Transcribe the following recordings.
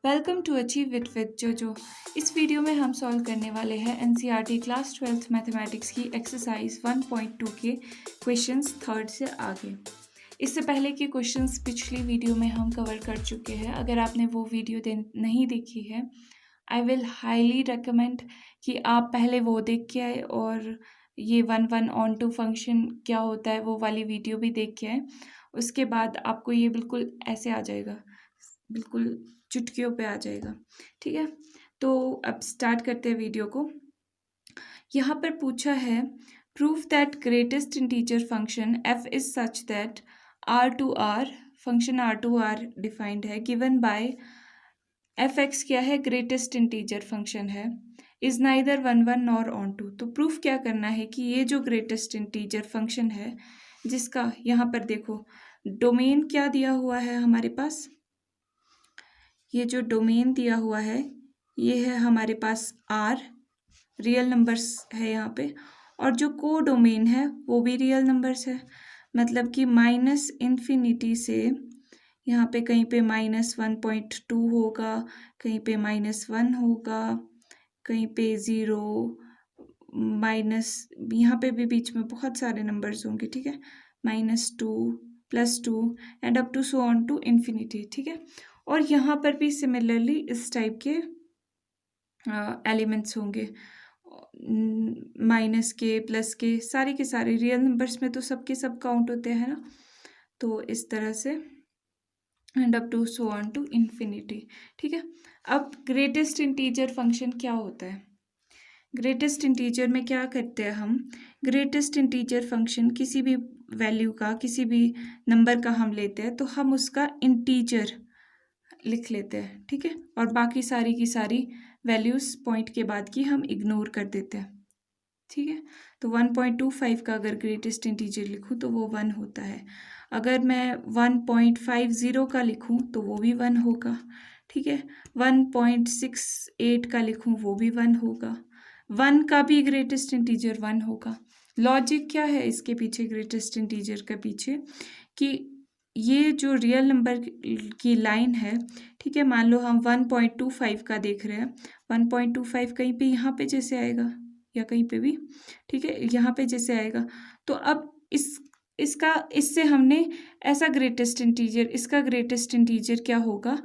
Welcome to achieve it with JoJo. इस video में हम सॉल्व करने वाले हैं एनसीईआरटी क्लास 12th मैथमेटिक्स की एक्सरसाइज 1.2 के क्वेश्चंस थर्ड से आगे। इससे पहले के क्वेश्चंस पिछली वीडियो में हम कवर कर चुके हैं। अगर आपने वो वीडियो नहीं देखी है, आई विल हाईली रिकमेंड कि आप पहले वो देख के आए और ये 1 ऑन टू फंक्शन क्या होता है वो वाली वीडियो भी देख के आए। उसके बाद आपको ये बिल्कुल ऐसे आ जाएगा, बिल्कुल चुटकियों पे आ जाएगा। ठीक है, तो अब स्टार्ट करते हैं वीडियो को। यहाँ पर पूछा है proof that greatest integer function f is such that r function r defined है गिवन बाय f(x) क्या है, ग्रेटेस्ट इंटीजर फंक्शन है, is neither 1 nor onto. तो प्रूफ क्या करना है कि ये जो ग्रेटेस्ट इंटीजर फंक्शन है, जिसका यहाँ पर देखो डोमेन क्या दिया हुआ है हमारे पास, ये जो डोमेन दिया हुआ है ये है हमारे पास r, रियल नंबर्स है यहाँ पे, और जो को डोमेन है वो भी रियल नंबर्स है। मतलब कि माइनस इन्फिनिटी से यहाँ पे कहीं पे -1.2 होगा, कहीं पे -1 होगा, कहीं पे 0 माइनस, यहाँ पे भी बीच में बहुत सारे नंबर्स होंगे। ठीक है, -2 +2 and up to so on to infinity. ठीक है, और यहाँ पर भी सिमिलरली इस टाइप के एलिमेंट्स होंगे, माइनस के प्लस के सारे रियल नंबर्स में तो सबके सब काउंट होते हैं ना, तो इस तरह से and up to so on to infinity. ठीक है, अब ग्रेटेस्ट इंटीजर फंक्शन क्या होता है? ग्रेटेस्ट इंटीजर में क्या करते हैं हम, ग्रेटेस्ट इंटीजर फंक्शन किसी भी वैल्यू का, किसी भी नंबर का हम लेते हैं तो हम उसका इंटीजर लिख लेते हैं। ठीक है, और बाकी सारी की सारी वैल्यूज पॉइंट के बाद की हम इग्नोर कर देते हैं। ठीक है, तो 1.25 का अगर ग्रेटेस्ट इंटीजर लिखूं तो वो 1 होता है। अगर मैं 1.50 का लिखूं तो वो भी 1 होगा। ठीक है, 1.68 का लिखूं वो भी 1 होगा। 1 का भी ग्रेटेस्ट इंटीजर 1 होगा। लॉजिक क्या है इसके पीछे, ग्रेटेस्ट इंटीजर के पीछे, कि ये जो रियल नंबर की लाइन है, ठीक है, मान लो हम 1.25 का देख रहे हैं, 1.25 कहीं पे यहाँ पे जैसे आएगा या कहीं पे भी, ठीक है, यहाँ पे जैसे आएगा, तो अब इससे हमने ऐसा ग्रेटेस्ट इंटीजर, इसका ग्रेटेस्ट इंटीजर क्या होगा,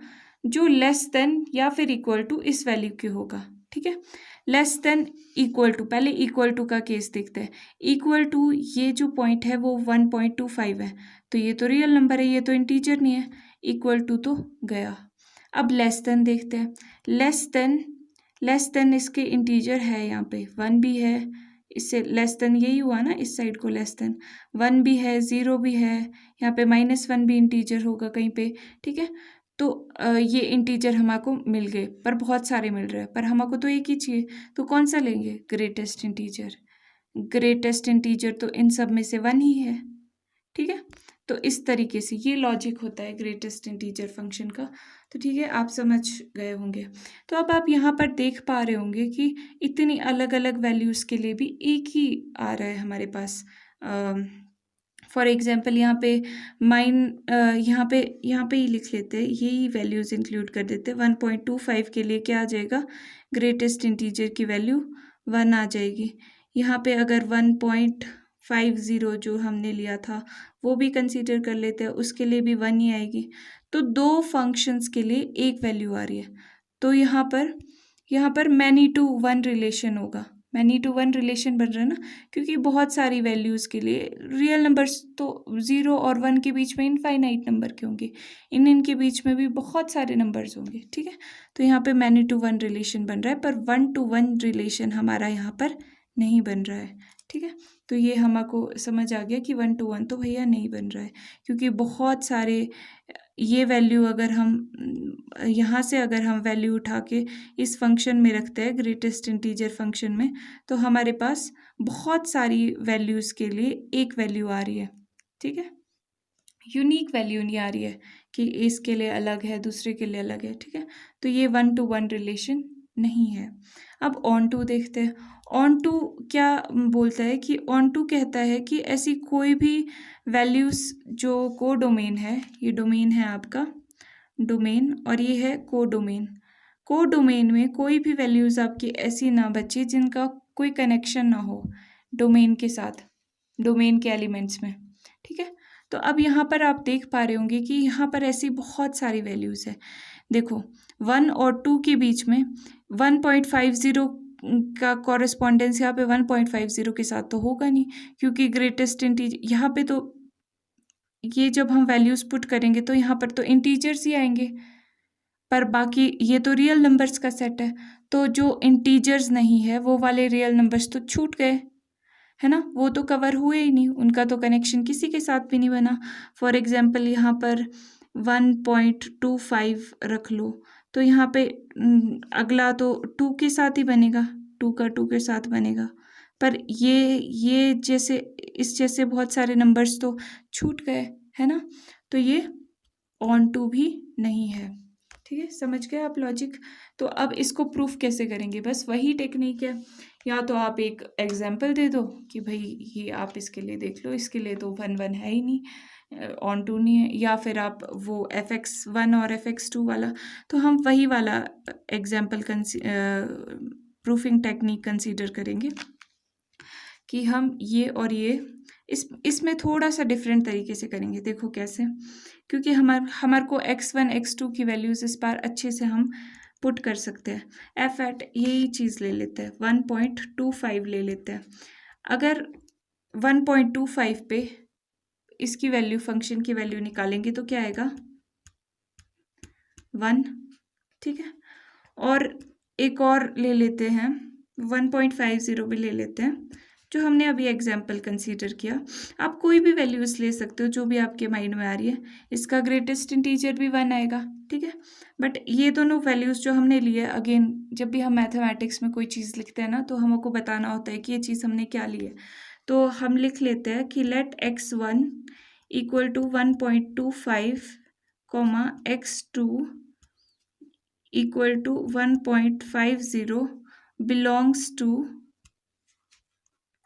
जो लेस देन या फिर इक्वल टू इस वैल्यू के होगा। ठीक है, लेस देन इक्वल टू, पहले इक्वल टू का केस देखते हैं। इक्वल टू ये जो पॉइंट है वो 1.25 है, तो ये तो रियल नंबर है, ये तो इंटीजर नहीं है, इक्वल टू तो गया। अब लेस देन देखते हैं, लेस देन इसके इंटीजर है, यहाँ पे 1 भी है, इससे लेस देन यही हुआ ना, इस साइड को लेस देन 1 भी है, 0 भी है, यहाँ पे -1 भी इंटीजर होगा कहीं पे। ठीक है, तो ये इंटीजर हमको मिल गए, पर बहुत सारे मिल रहे हैं, पर हमको तो एक ही चाहिए, तो कौन सा लेंगे, ग्रेटेस्ट इंटीजर। ग्रेटेस्ट इंटीजर तो इन सब में से 1 ही है। ठीक है, तो इस तरीके से ये लॉजिक होता है ग्रेटेस्ट इंटीजर फंक्शन का। तो ठीक है, आप समझ गए होंगे। तो अब आप यहाँ पर देख पा रहे होंगे कि इतनी अलग अलग वैल्यूज़ के लिए भी एक ही आ रहा है हमारे पास। फॉर एग्जाम्पल यहाँ पे यहाँ पे ही लिख लेते हैं, यही वैल्यूज़ इंक्लूड कर देते हैं। 1.25 के लिए क्या आ जाएगा, ग्रेटेस्ट इंटीजर की वैल्यू 1 आ जाएगी। यहाँ पे अगर 1.50 जो हमने लिया था वो भी कंसीडर कर लेते हैं, उसके लिए भी 1 ही आएगी। तो 2 फंक्शंस के लिए एक वैल्यू आ रही है, तो यहाँ पर मैनी टू वन रिलेशन होगा, मैनी टू वन रिलेशन बन रहा है ना, क्योंकि बहुत सारी वैल्यूज़ के लिए रियल नंबर्स तो 0 और 1 के बीच में इनफाइनाइट नंबर के होंगे, इनके बीच में भी बहुत सारे नंबर्स होंगे। ठीक है, तो यहाँ पे मैनी टू वन रिलेशन बन रहा है, पर 1 to 1 रिलेशन हमारा यहाँ पर नहीं बन रहा है। ठीक है, तो ये हमको समझ आ गया कि 1 to 1 तो भैया नहीं बन रहा है, क्योंकि बहुत सारे ये वैल्यू अगर हम यहाँ से अगर हम वैल्यू उठा के इस फंक्शन में रखते हैं, ग्रेटेस्ट इंटीजर फंक्शन में, तो हमारे पास बहुत सारी वैल्यूज़ के लिए एक वैल्यू आ रही है। ठीक है, यूनिक वैल्यू नहीं आ रही है कि इसके लिए अलग है, दूसरे के लिए अलग है। ठीक है, तो ये 1 to 1 रिलेशन नहीं है। अब ऑन टू देखते हैं। ऑन टू क्या बोलता है कि ऑन टू कहता है कि ऐसी कोई भी वैल्यूज़ जो को डोमेन है, ये डोमेन है आपका, डोमेन और ये है को डोमेन। को डोमेन में कोई भी वैल्यूज़ आपकी ऐसी ना बचे जिनका कोई कनेक्शन ना हो डोमेन के साथ, डोमेन के एलिमेंट्स में, ठीक है। तो अब यहाँ पर आप देख पा रहे होंगे कि यहाँ पर ऐसी बहुत सारी वैल्यूज़ है। देखो 1 और 2 के बीच में 1.50 का कॉरेस्पॉन्डेंस यहाँ पे 1.50 के साथ तो होगा नहीं, क्योंकि ग्रेटेस्ट इंटीजर यहाँ पे तो ये जब हम वैल्यूज़ पुट करेंगे तो यहाँ पर तो इंटीजर्स ही आएंगे, पर बाकी ये तो रियल नंबर्स का सेट है, तो जो इंटीजर्स नहीं है वो वाले रियल नंबर्स तो छूट गए, है ना, वो तो कवर हुए ही नहीं, उनका तो कनेक्शन किसी के साथ भी नहीं बना। फॉर एग्जाम्पल यहाँ पर 1.25 रख लो, तो यहाँ पे अगला तो 2 के साथ ही बनेगा, 2 का 2 के साथ बनेगा, पर ये जैसे इस जैसे बहुत सारे नंबर्स तो छूट गए, है ना, तो ये ऑन टू भी नहीं है, ठीक है। समझ गए आप लॉजिक। तो अब इसको प्रूफ कैसे करेंगे, बस वही टेक्निक है, या तो आप एक एग्जाम्पल दे दो कि भाई ये आप इसके लिए देख लो, इसके लिए तो 1 है ही नहीं, ऑन टू नहीं है, या फिर आप वो fx1 और fx2 वाला, तो हम वही वाला एग्जाम्पल प्रूफिंग टेक्निक कंसीडर करेंगे कि हम ये और ये इसमें थोड़ा सा डिफरेंट तरीके से करेंगे। देखो कैसे, क्योंकि हमारे को x1 x2 की वैल्यूज़ इस बार अच्छे से हम पुट कर सकते हैं। एफ एट यही चीज़ ले लेते हैं, 1.25 ले लेते हैं। अगर 1.25 पे इसकी वैल्यू, फंक्शन की वैल्यू निकालेंगे तो क्या आएगा, 1, ठीक है। और एक और ले लेते हैं, 1.50 भी ले लेते हैं, जो हमने अभी एग्जाम्पल कंसीडर किया। आप कोई भी वैल्यूज़ ले सकते हो जो भी आपके माइंड में आ रही है, इसका ग्रेटेस्ट इंटीजर भी 1 आएगा, ठीक है। बट ये दोनों वैल्यूज़ जो हमने लिए, अगेन जब भी हम मैथमेटिक्स में कोई चीज़ लिखते हैं ना, तो हमको बताना होता है कि ये चीज़ हमने क्या ली है। तो हम लिख लेते हैं कि let x1 equal to 1.25 comma x2 equal to 1.50 belongs to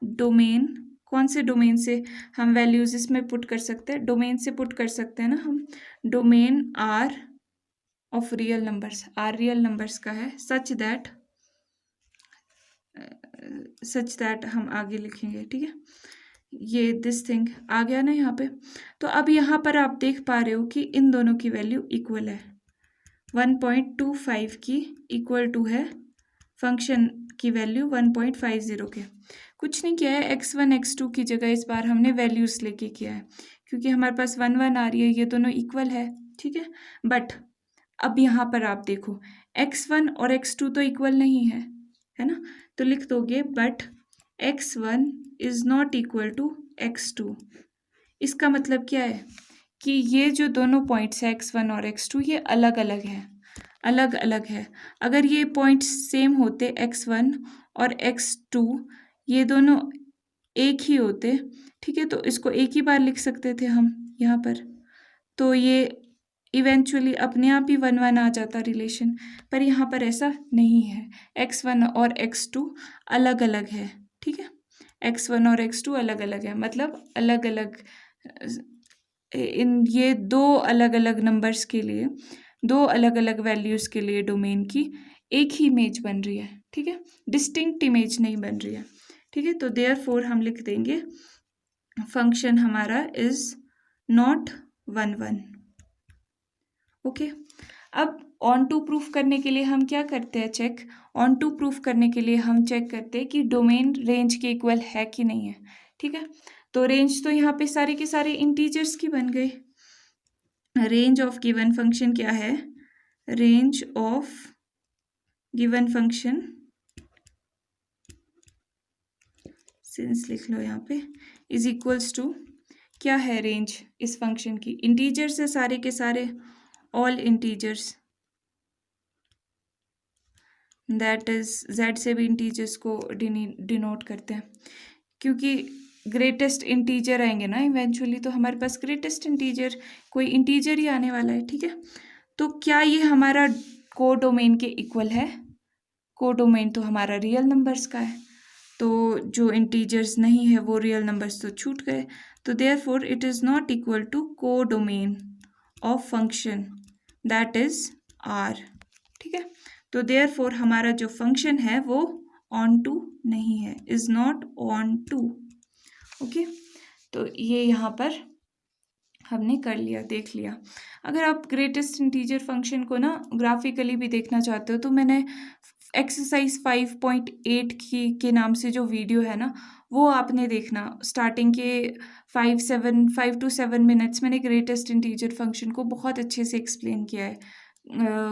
domain. कौन से डोमेन से हम वैल्यूज इसमें पुट कर सकते हैं, डोमेन से पुट कर सकते हैं ना हम, domain R of real numbers, R real numbers का है, सच दैट हम आगे लिखेंगे, ठीक है। ये दिस थिंग आ गया ना यहाँ पे। तो अब यहाँ पर आप देख पा रहे हो कि इन दोनों की वैल्यू इक्वल है, 1.25 की इक्वल टू है फंक्शन की वैल्यू 1.50 के। कुछ नहीं किया है, x1 x2 की जगह इस बार हमने वैल्यूज़ लेके किया है, क्योंकि हमारे पास 1 आ रही है, ये दोनों इक्वल है, ठीक है। बट अब यहाँ पर आप देखो x1 और x2 तो इक्वल नहीं है ना, तो लिख दोगे but x1 is not equal to x2। इसका मतलब क्या है कि ये जो दोनों पॉइंट्स है x1 और x2, ये अलग अलग है। अगर ये पॉइंट्स सेम होते x1 और x2, ये दोनों एक ही होते, ठीक है, तो इसको एक ही बार लिख सकते थे हम यहाँ पर, तो ये इवेंचुअली अपने आप ही 1 आ जाता रिलेशन, पर यहाँ पर ऐसा नहीं है, x1 और x2 अलग अलग है, ठीक है। x1 और x2 अलग अलग है, मतलब अलग अलग, इन ये दो अलग अलग नंबर्स के लिए, दो अलग अलग वैल्यूज़ के लिए डोमेन की एक ही इमेज बन रही है, ठीक है, डिस्टिंक्ट इमेज नहीं बन रही है, ठीक है। तो देयरफॉर हम लिख देंगे फंक्शन हमारा इज नॉट 1 ओके। अब ऑन टू प्रूफ करने के लिए हम क्या करते हैं, चेक, ऑन टू प्रूफ करने के लिए हम चेक करते हैं कि डोमेन रेंज के इक्वल है कि नहीं है, ठीक है। तो रेंज तो यहाँ पे सारे के सारे इंटीजर्स की बन गई। रेंज ऑफ गिवन फंक्शन क्या है, range of given function, since लिख लो यहाँ पे, इज इक्वल्स टू, क्या है रेंज इस फंक्शन की, इंटीजर्स है सारे के सारे, all integers, that is z से भी इंटीजर्स को डिनोट करते हैं, क्योंकि ग्रेटेस्ट इंटीजर आएंगे ना इवेंचुअली, तो हमारे पास ग्रेटेस्ट इंटीजर कोई इंटीजर ही आने वाला है, ठीक है। तो क्या ये हमारा को डोमेन के इक्वल है, को डोमेन तो हमारा रियल नंबर्स का है, तो जो इंटीजर्स नहीं है वो रियल नंबर्स तो छूट गए, तो therefore it is not equal to codomain of function that is R. ठीक है, तो देयरफॉर हमारा जो फंक्शन है वो ऑन टू नहीं है, is not onto. Okay, तो ये यहाँ पर हमने कर लिया, देख लिया। अगर आप ग्रेटेस्ट इंटीजर फंक्शन को ना ग्राफिकली भी देखना चाहते हो तो मैंने एक्सरसाइज 5.8 के नाम से जो वीडियो है ना वो आपने देखना। स्टार्टिंग के 5 to 7 मिनट्स मैंने ग्रेटेस्ट इंटीजर फंक्शन को बहुत अच्छे से एक्सप्लेन किया है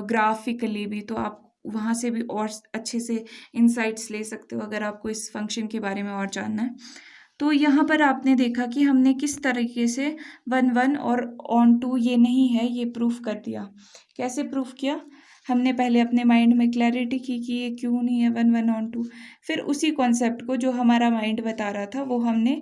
ग्राफिकली भी, तो आप वहाँ से भी और अच्छे से इंसाइट्स ले सकते हो अगर आपको इस फंक्शन के बारे में और जानना है। तो यहाँ पर आपने देखा कि हमने किस तरीके से 1 और ऑन टू ये नहीं है ये प्रूफ कर दिया। कैसे प्रूफ किया? हमने पहले अपने माइंड में क्लैरिटी की कि ये क्यों नहीं है 1 ऑन टू, फिर उसी कॉन्सेप्ट को जो हमारा माइंड बता रहा था वो हमने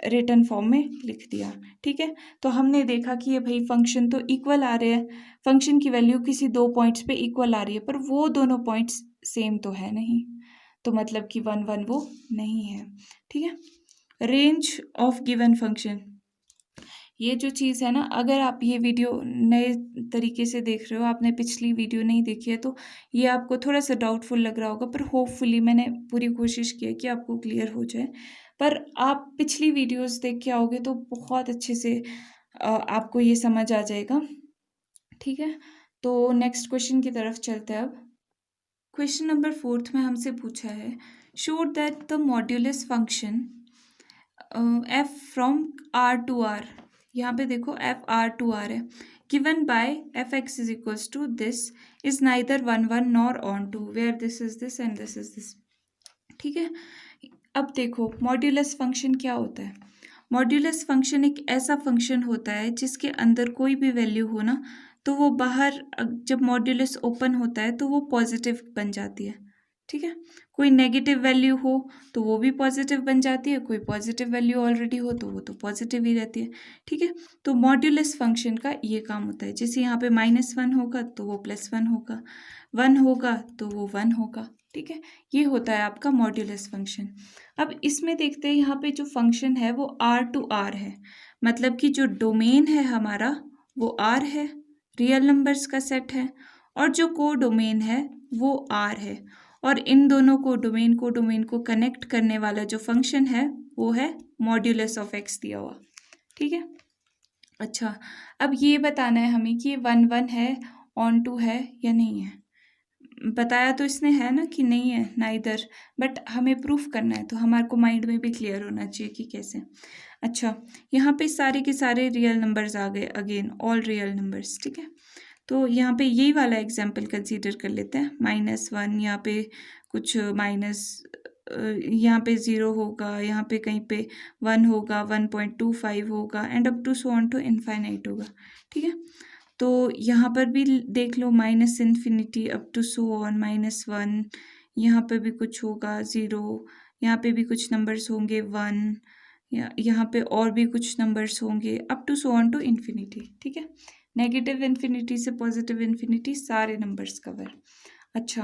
रिटन फॉर्म में लिख दिया। ठीक है, तो हमने देखा कि ये भाई फंक्शन तो इक्वल आ रहे हैं, फंक्शन की वैल्यू किसी दो पॉइंट्स पे इक्वल आ रही है, पर वो दोनों पॉइंट्स सेम तो है नहीं, तो मतलब कि 1 वो नहीं है। ठीक है, रेंज ऑफ गिवन फंक्शन, ये जो चीज़ है ना, अगर आप ये वीडियो नए तरीके से देख रहे हो, आपने पिछली वीडियो नहीं देखी है, तो ये आपको थोड़ा सा डाउटफुल लग रहा होगा, पर होपफुली मैंने पूरी कोशिश की है कि आपको क्लियर हो जाए। पर आप पिछली वीडियोस देख के आओगे तो बहुत अच्छे से आपको ये समझ आ जाएगा। ठीक है, तो नेक्स्ट क्वेश्चन की तरफ चलते हैं। अब क्वेश्चन नंबर 4 में हमसे पूछा है, show that the modulus function F from R to R, यहाँ पे देखो एफ आर टू आर है, given by F X is equals to this is neither 1 nor onto where this is this and this is this. ठीक है, अब देखो modulus function क्या होता है। मॉड्यूलस फंक्शन एक ऐसा फंक्शन होता है जिसके अंदर कोई भी वैल्यू हो ना तो वो बाहर जब मॉड्यूलस ओपन होता है तो वो पॉजिटिव बन जाती है। ठीक है, कोई नेगेटिव वैल्यू हो तो वो भी पॉजिटिव बन जाती है, कोई पॉजिटिव वैल्यू ऑलरेडी हो तो वो तो पॉजिटिव ही रहती है। ठीक है, तो मॉड्यूलस फंक्शन का ये काम होता है, जैसे यहाँ पे -1 होगा तो वो +1 होगा, 1 होगा तो वो 1 होगा। ठीक है, ये होता है आपका मॉड्यूलस फंक्शन। अब इसमें देखते हैं, यहाँ पे जो फंक्शन है वो R to R है, मतलब कि जो डोमेन है हमारा वो R है, रियल नंबर्स का सेट है, और जो को डोमेन है वो R है, और इन दोनों को डोमेन को कनेक्ट करने वाला जो फंक्शन है वो है मॉड्यूलस ऑफ x दिया हुआ। ठीक है, अच्छा अब ये बताना है हमें कि 1 है, ऑन टू है या नहीं है। बताया तो इसने है ना कि नहीं है, नाइदर, बट हमें प्रूफ करना है तो हमारे को माइंड में भी क्लियर होना चाहिए कि कैसे। अच्छा, यहाँ पे सारे के सारे रियल नंबर्स आ गए, अगेन ऑल रियल नंबर्स। ठीक है, तो यहाँ पे यही वाला एग्जाम्पल कंसीडर कर लेते हैं, -1, यहाँ पे कुछ माइनस, यहाँ पे 0 होगा, यहाँ पे कहीं पे 1 होगा, 1.25 होगा, and up to so on to infinite होगा। ठीक है, तो यहाँ पर भी देख लो -∞ अप टू सो ऑन -1, यहाँ पे भी कुछ होगा 0, यहाँ पे भी कुछ नंबर्स होंगे 1, यहाँ पे और भी कुछ नंबर्स होंगे up to so on to infinity. ठीक है, नेगेटिव इन्फिनिटी से पॉजिटिव इन्फिनिटी सारे नंबर्स कवर। अच्छा,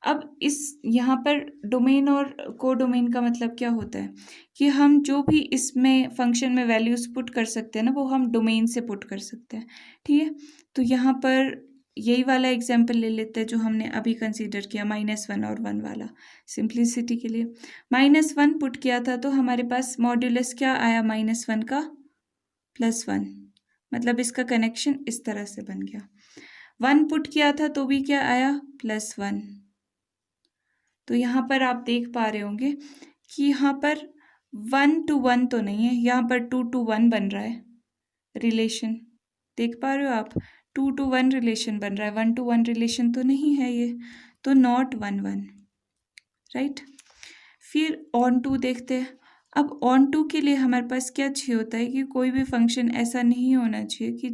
अब इस यहाँ पर डोमेन और को डोमेन का मतलब क्या होता है कि हम जो भी इसमें फंक्शन में वैल्यूज पुट कर सकते हैं ना वो हम डोमेन से पुट कर सकते हैं। ठीक है, तो यहाँ पर यही वाला एग्जाम्पल ले लेते हैं जो हमने अभी कंसीडर किया, -1 और 1 वाला, सिंप्लिसिटी के लिए। -1 पुट किया था तो हमारे पास मॉड्यूलस क्या आया, -1 का +1, मतलब इसका कनेक्शन इस तरह से बन गया। 1 पुट किया था तो भी क्या आया, +1। तो यहाँ पर आप देख पा रहे होंगे कि यहाँ पर 1 to 1 तो नहीं है, यहाँ पर 2 to 1 बन रहा है रिलेशन, देख पा रहे हो आप, 2 to 1 रिलेशन बन रहा है, 1 to 1 रिलेशन तो नहीं है ये, तो नॉट 1 राइट। फिर ऑन टू देखते हैं। अब ऑन टू के लिए हमारे पास क्या चाहिए होता है कि कोई भी फंक्शन ऐसा नहीं होना चाहिए कि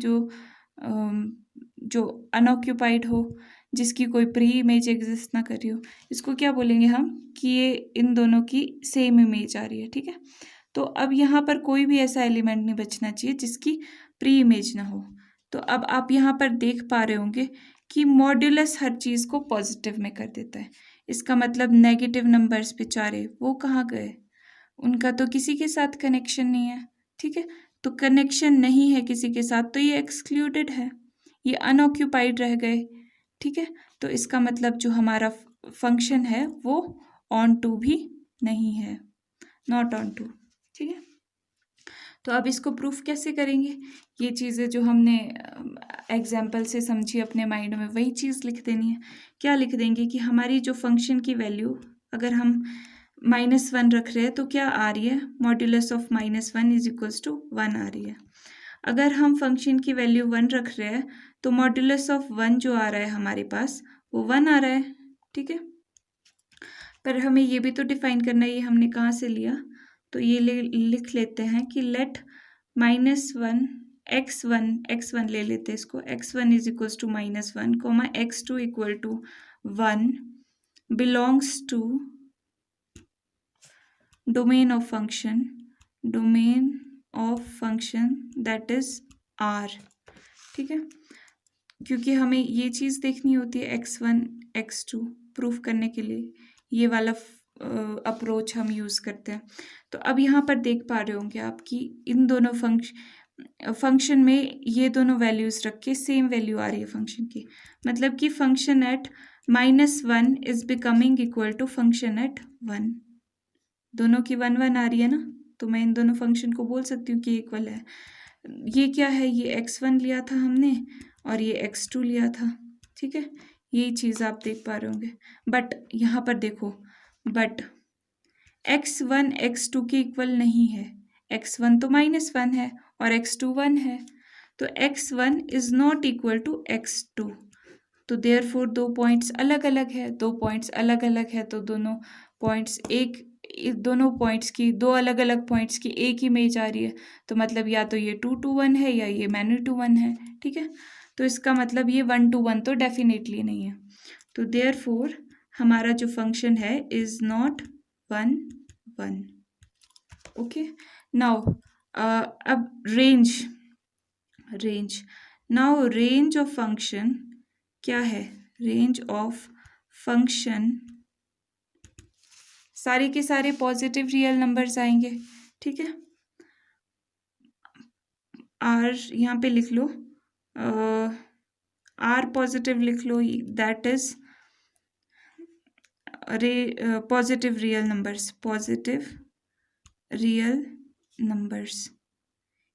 जो अनऑक्यूपाइड हो, जिसकी कोई प्री इमेज एग्जिस्ट ना कर रही हो। इसको क्या बोलेंगे हम कि ये इन दोनों की सेम इमेज आ रही है। ठीक है, तो अब यहाँ पर कोई भी ऐसा एलिमेंट नहीं बचना चाहिए जिसकी प्री इमेज ना हो। तो अब आप यहाँ पर देख पा रहे होंगे कि मॉड्यूलस हर चीज़ को पॉजिटिव में कर देता है। इसका मतलब नेगेटिव नंबर्स बेचारे वो कहाँ गए, उनका तो किसी के साथ कनेक्शन नहीं है। ठीक है, तो कनेक्शन नहीं है किसी के साथ तो ये एक्सक्लूडेड है, ये अनऑक्यूपाइड रह गए, ठीक है। तो इसका मतलब जो हमारा फंक्शन है वो ऑन टू भी नहीं है, नॉट ऑन टू, ठीक है। तो अब इसको प्रूफ कैसे करेंगे? ये चीज़ें जो हमने एग्जाम्पल से समझी अपने माइंड में, वही चीज़ लिख देनी है। क्या लिख देंगे कि हमारी जो फंक्शन की वैल्यू अगर हम -1 रख रहे हैं तो क्या आ रही है, modulus of -1 is equals to 1 आ रही है। अगर हम फंक्शन की वैल्यू 1 रख रहे हैं तो मॉड्यूलस ऑफ 1 जो आ रहा है हमारे पास वो 1 आ रहा है, ठीक है। पर हमें ये भी तो डिफाइन करना है ये हमने कहाँ से लिया, तो ये लिख लेते हैं कि लेट -1 x1 ले लेते हैं इसको, x1 is equals to -1 comma x2 equal to 1 belongs to domain of function that is R, ठीक है। क्योंकि हमें ये चीज़ देखनी होती है x1 x2 प्रूफ करने के लिए ये वाला अप्रोच हम यूज़ करते हैं। तो अब यहाँ पर देख पा रहे होंगे आप कि इन दोनों फंक्शन में ये दोनों वैल्यूज़ रख के सेम वैल्यू आ रही है फंक्शन की, मतलब कि function at -1 is becoming equal to function at 1, दोनों की 1 आ रही है ना, तो मैं इन दोनों फंक्शन को बोल सकती हूँ कि इक्वल है। ये क्या है, ये x1 लिया था हमने और ये x2 लिया था, ठीक है। यही चीज़ आप देख पा रहे होंगे। बट यहाँ पर देखो, बट x1 x2 के इक्वल नहीं है, x1 तो -1 है और x2 1 है, तो x1 is not equal to x2, तो देयरफॉर दो पॉइंट्स अलग अलग है, दो पॉइंट्स अलग अलग है तो दोनों पॉइंट्स दोनों पॉइंट्स की दो अलग अलग पॉइंट्स की एक इमेज आ रही है, तो मतलब या तो ये 2 to 1 है या ये मैनी टू 1 है, ठीक है। तो इसका मतलब ये 1 to 1 तो डेफिनेटली नहीं है, तो देयरफॉर हमारा जो फंक्शन है इज नॉट 1 1, ओके। नाउ अब range now range of function क्या है, रेंज ऑफ फंक्शन सारे के सारे पॉजिटिव रियल नंबर्स आएंगे, ठीक है। आर यहाँ पे लिख लो, आर पॉजिटिव लिख लो, that is positive real numbers,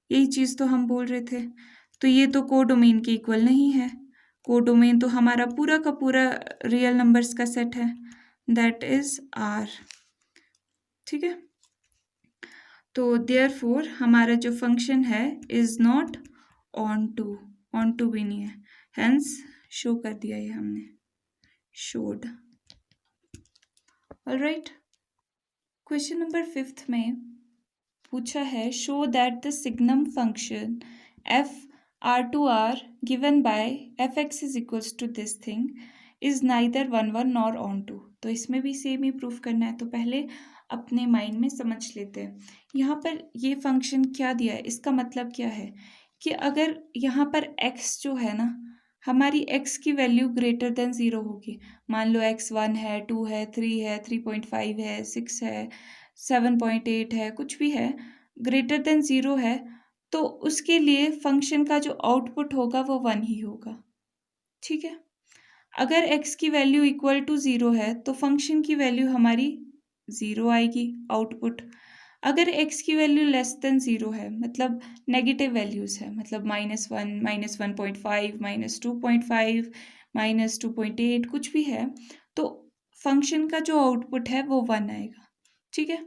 यही चीज़ तो हम बोल रहे थे। तो ये तो कोडोमेन के इक्वल नहीं है, कोडोमेन तो हमारा पूरा का पूरा रियल नंबर्स का सेट है, दैट इज आर, ठीक है। तो देयरफॉर हमारा जो फंक्शन है इज नॉट ऑन टू भी नहीं है, हेंस शो कर दिया ये हमने, शोड। ऑलराइट, क्वेश्चन नंबर 5 में पूछा है, show that the signum function f R2R given by fx is equals to this thing is neither 1 1 nor onto. तो इसमें भी सेम ही प्रूफ करना है, तो पहले अपने माइंड में समझ लेते हैं यहाँ पर ये फंक्शन क्या दिया है। इसका मतलब क्या है कि अगर यहाँ पर x जो है ना, हमारी x की वैल्यू ग्रेटर देन 0 होगी, मान लो x 1 है, 2 है, 3 है, 3.5 है, 6 है, 7.8 है, कुछ भी है, ग्रेटर देन 0 है, तो उसके लिए फंक्शन का जो आउटपुट होगा वो 1 ही होगा, ठीक है। अगर x की वैल्यू इक्वल टू 0 है तो फंक्शन की वैल्यू हमारी 0 आएगी आउटपुट। अगर x की वैल्यू लेस देन 0 है, मतलब नेगेटिव वैल्यूज़ है, मतलब -1, -1.5, -2.5, -2.8 कुछ भी है, तो फंक्शन का जो आउटपुट है वो 1 आएगा, ठीक है,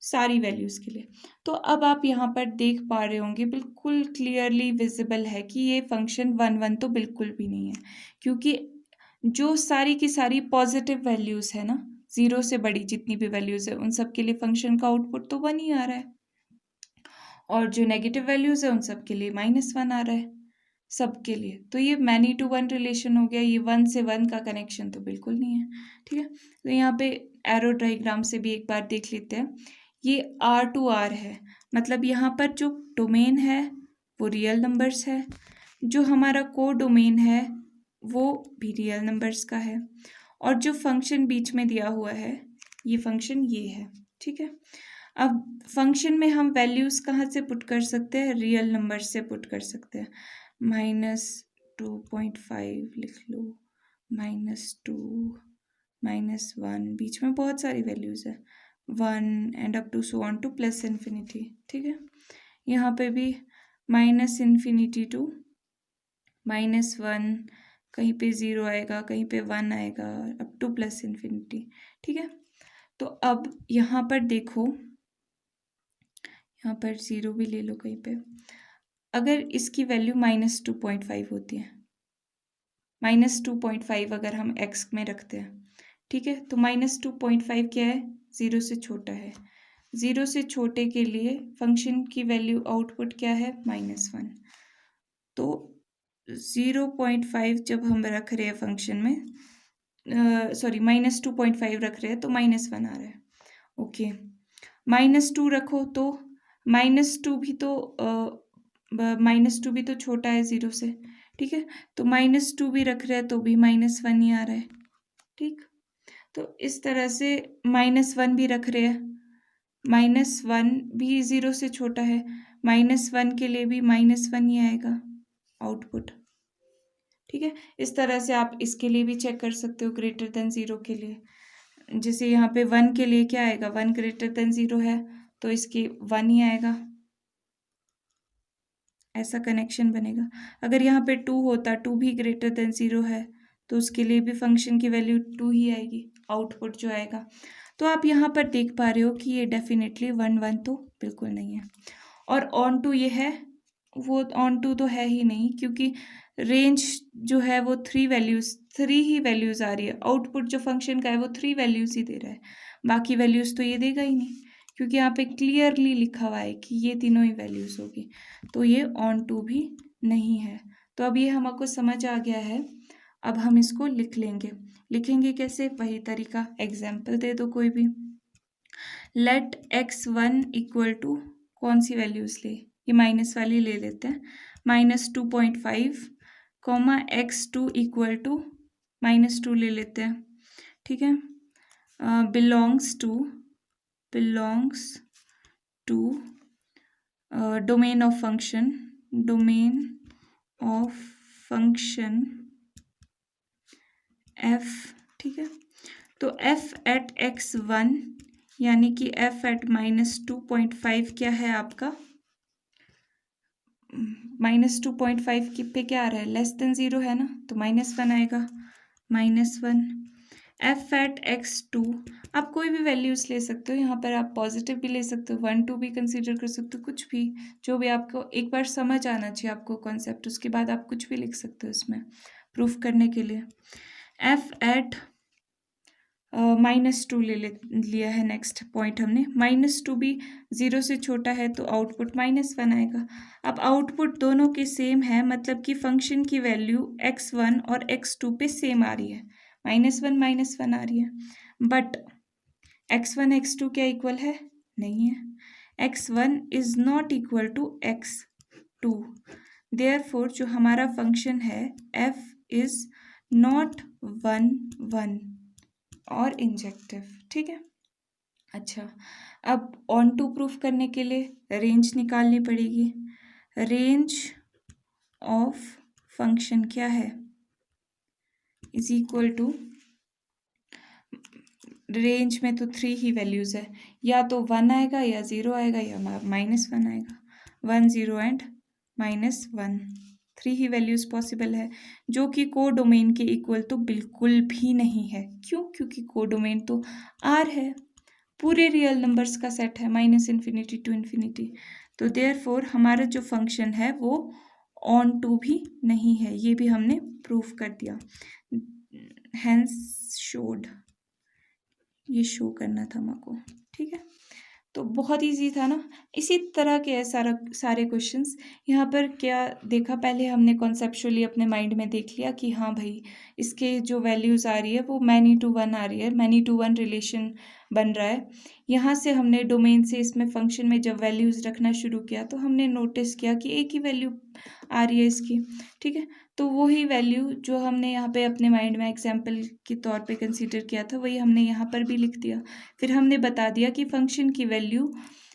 सारी वैल्यूज़ के लिए। तो अब आप यहाँ पर देख पा रहे होंगे, बिल्कुल क्लियरली विजिबल है कि ये फंक्शन 1 1 तो बिल्कुल भी नहीं है, क्योंकि जो सारी की सारी पॉजिटिव वैल्यूज़ है ना, 0 से बड़ी जितनी भी वैल्यूज़ है उन सब के लिए फंक्शन का आउटपुट तो 1 ही आ रहा है, और जो नेगेटिव वैल्यूज़ है उन सब के लिए -1 आ रहा है, सबके लिए। तो ये मैनी टू 1 रिलेशन हो गया, ये 1 से 1 का कनेक्शन तो बिल्कुल नहीं है, ठीक है। तो यहाँ पे एरो डायग्राम से भी एक बार देख लेते हैं, ये R2R है, मतलब यहाँ पर जो डोमेन है वो रियल नंबर्स है, जो हमारा को डोमेन है वो भी रियल नंबर्स का है, और जो फंक्शन बीच में दिया हुआ है ये फंक्शन ये है, ठीक है। अब फंक्शन में हम वैल्यूज़ कहाँ से पुट कर सकते हैं, रियल नंबर से पुट कर सकते हैं, 2.5 लिख लो, -2, -1, बीच में बहुत सारी वैल्यूज़ है, 1 and up to so on to plus infinity. ठीक है, यहाँ पे भी -∞ टू -1, कहीं पे 0 आएगा, कहीं पे 1 आएगा, अप टू प्लस इन्फिनिटी। ठीक है, तो अब यहाँ पर देखो, यहाँ पर 0 भी ले लो कहीं पे। अगर इसकी वैल्यू -2.5 होती है, -2.5 अगर हम x में रखते हैं, ठीक है, तो -2.5 क्या है, 0 से छोटा है। 0 से छोटे के लिए फंक्शन की वैल्यू आउटपुट क्या है, -1। तो 0.5 जब हम रख रहे हैं फंक्शन में, सॉरी -2.5 रख रहे हैं तो -1 आ रहा है। ओके, -2 रखो तो -2 भी तो -2 भी तो छोटा है 0 से। ठीक है, तो -2 भी रख रहे हैं तो भी -1 ही आ रहा है। ठीक, तो इस तरह से -1 भी रख रहे हैं, -1 भी 0 से छोटा है, -1 के लिए भी -1 ही आएगा आउटपुट। ठीक है, इस तरह से आप इसके लिए भी चेक कर सकते हो, ग्रेटर देन 0 के लिए। जैसे यहाँ पे 1 के लिए क्या आएगा, 1 ग्रेटर देन 0 है तो इसकी 1 ही आएगा, ऐसा कनेक्शन बनेगा। अगर यहाँ पे 2 होता, 2 भी ग्रेटर देन 0 है तो उसके लिए भी फंक्शन की वैल्यू 2 ही आएगी, आउटपुट जो आएगा। तो आप यहाँ पर देख पा रहे हो कि ये डेफिनेटली 1 1 तो बिल्कुल नहीं है। और ऑन टू ये है, वो ऑन टू तो है ही नहीं, क्योंकि रेंज जो है वो 3 ही वैल्यूज़ आ रही है। आउटपुट जो फंक्शन का है वो 3 वैल्यूज़ ही दे रहा है, बाकी वैल्यूज़ तो ये देगा ही नहीं, क्योंकि यहाँ पे क्लियरली लिखा हुआ है कि ये तीनों ही वैल्यूज़ होगी। तो ये ऑन टू भी नहीं है। तो अब ये हमको समझ आ गया है। अब हम इसको लिख लेंगे। लिखेंगे कैसे, वही तरीका, एग्जाम्पल दे दो कोई भी। लेट x1 इक्वल टू कौन सी वैल्यूज़ ले, ये माइनस वाली ले लेते हैं, -2.5, x2 इक्वल टू -2 ले लेते हैं। ठीक है, belongs to domain of function f। ठीक है, तो f एट x1 यानी कि f एट -2.5 क्या है आपका, -2.5 की पे क्या आ रहा है, लेस देन 0 है ना, तो -1 आएगा, -1। f एट x2, आप कोई भी वैल्यूज़ ले सकते हो, यहाँ पर आप पॉजिटिव भी ले सकते हो, 1 2 भी कंसीडर कर सकते हो, कुछ भी, जो भी आपको एक बार समझ आना चाहिए आपको कॉन्सेप्ट, उसके बाद आप कुछ भी लिख सकते हो इसमें प्रूफ करने के लिए। f एट -2 लिया है, नेक्स्ट पॉइंट हमने, -2 भी 0 से छोटा है तो आउटपुट -1 आएगा। अब आउटपुट दोनों के सेम है, मतलब कि फंक्शन की वैल्यू x1 और x2 पे सेम आ रही है, -1 -1 आ रही है, बट x1 x2 क्या इक्वल है, नहीं है। x1 is not equal to x2, therefore जो हमारा फंक्शन है f इज नॉट 1 1 और इंजेक्टिव। ठीक है, अच्छा, अब ऑन टू प्रूफ करने के लिए रेंज निकालनी पड़ेगी। रेंज ऑफ फंक्शन क्या है, इज इक्वल टू, रेंज में तो 3 ही वैल्यूज़ है, या तो 1 आएगा या 0 आएगा या -1 आएगा, 1 0 एंड -1, 3 ही वैल्यूज़ पॉसिबल है, जो कि को डोमेन के इक्वल तो बिल्कुल भी नहीं है। क्यों, क्योंकि को डोमेन तो R है, पूरे रियल नंबर्स का सेट है, -∞ टू इन्फिनिटी, तो देयरफॉर हमारा जो फंक्शन है वो ऑन टू भी नहीं है, ये भी हमने प्रूफ कर दिया, हैंस शोड, ये शो करना था हमको। ठीक है, तो बहुत इजी था ना। इसी तरह के सारे क्वेश्चंस यहाँ पर क्या देखा, पहले हमने कॉन्सेप्चुअली अपने माइंड में देख लिया कि हाँ भाई इसके जो वैल्यूज़ आ रही है वो मैनी टू वन आ रही है, मैनी टू वन रिलेशन बन रहा है। यहाँ से हमने डोमेन से इसमें फंक्शन में जब वैल्यूज़ रखना शुरू किया तो हमने नोटिस किया कि एक ही वैल्यू आ रही है इसकी। ठीक है, तो वही वैल्यू जो हमने यहाँ पे अपने माइंड में एग्जाम्पल के तौर पे कंसीडर किया था वही हमने यहाँ पर भी लिख दिया। फिर हमने बता दिया कि फंक्शन की वैल्यू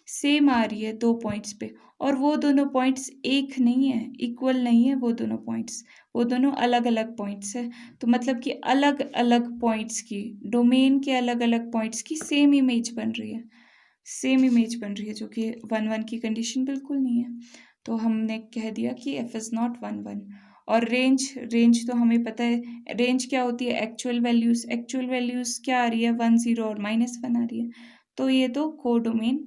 सेम आ रही है 2 पॉइंट्स पे, और वो दोनों पॉइंट्स एक नहीं है, इक्वल नहीं है वो दोनों पॉइंट्स, वो दोनों अलग अलग पॉइंट्स है। तो मतलब कि अलग अलग पॉइंट्स की, डोमेन के अलग अलग पॉइंट्स की सेम इमेज बन रही है, सेम इमेज बन रही है, जो कि 1 1 की कंडीशन बिल्कुल नहीं है। तो हमने कह दिया कि एफ इज़ नॉट 1 1। और रेंज तो हमें पता है, रेंज क्या होती है, एक्चुअल वैल्यूज़ क्या आ रही है, 1 0 और -1 आ रही है। तो ये तो कोडोमेन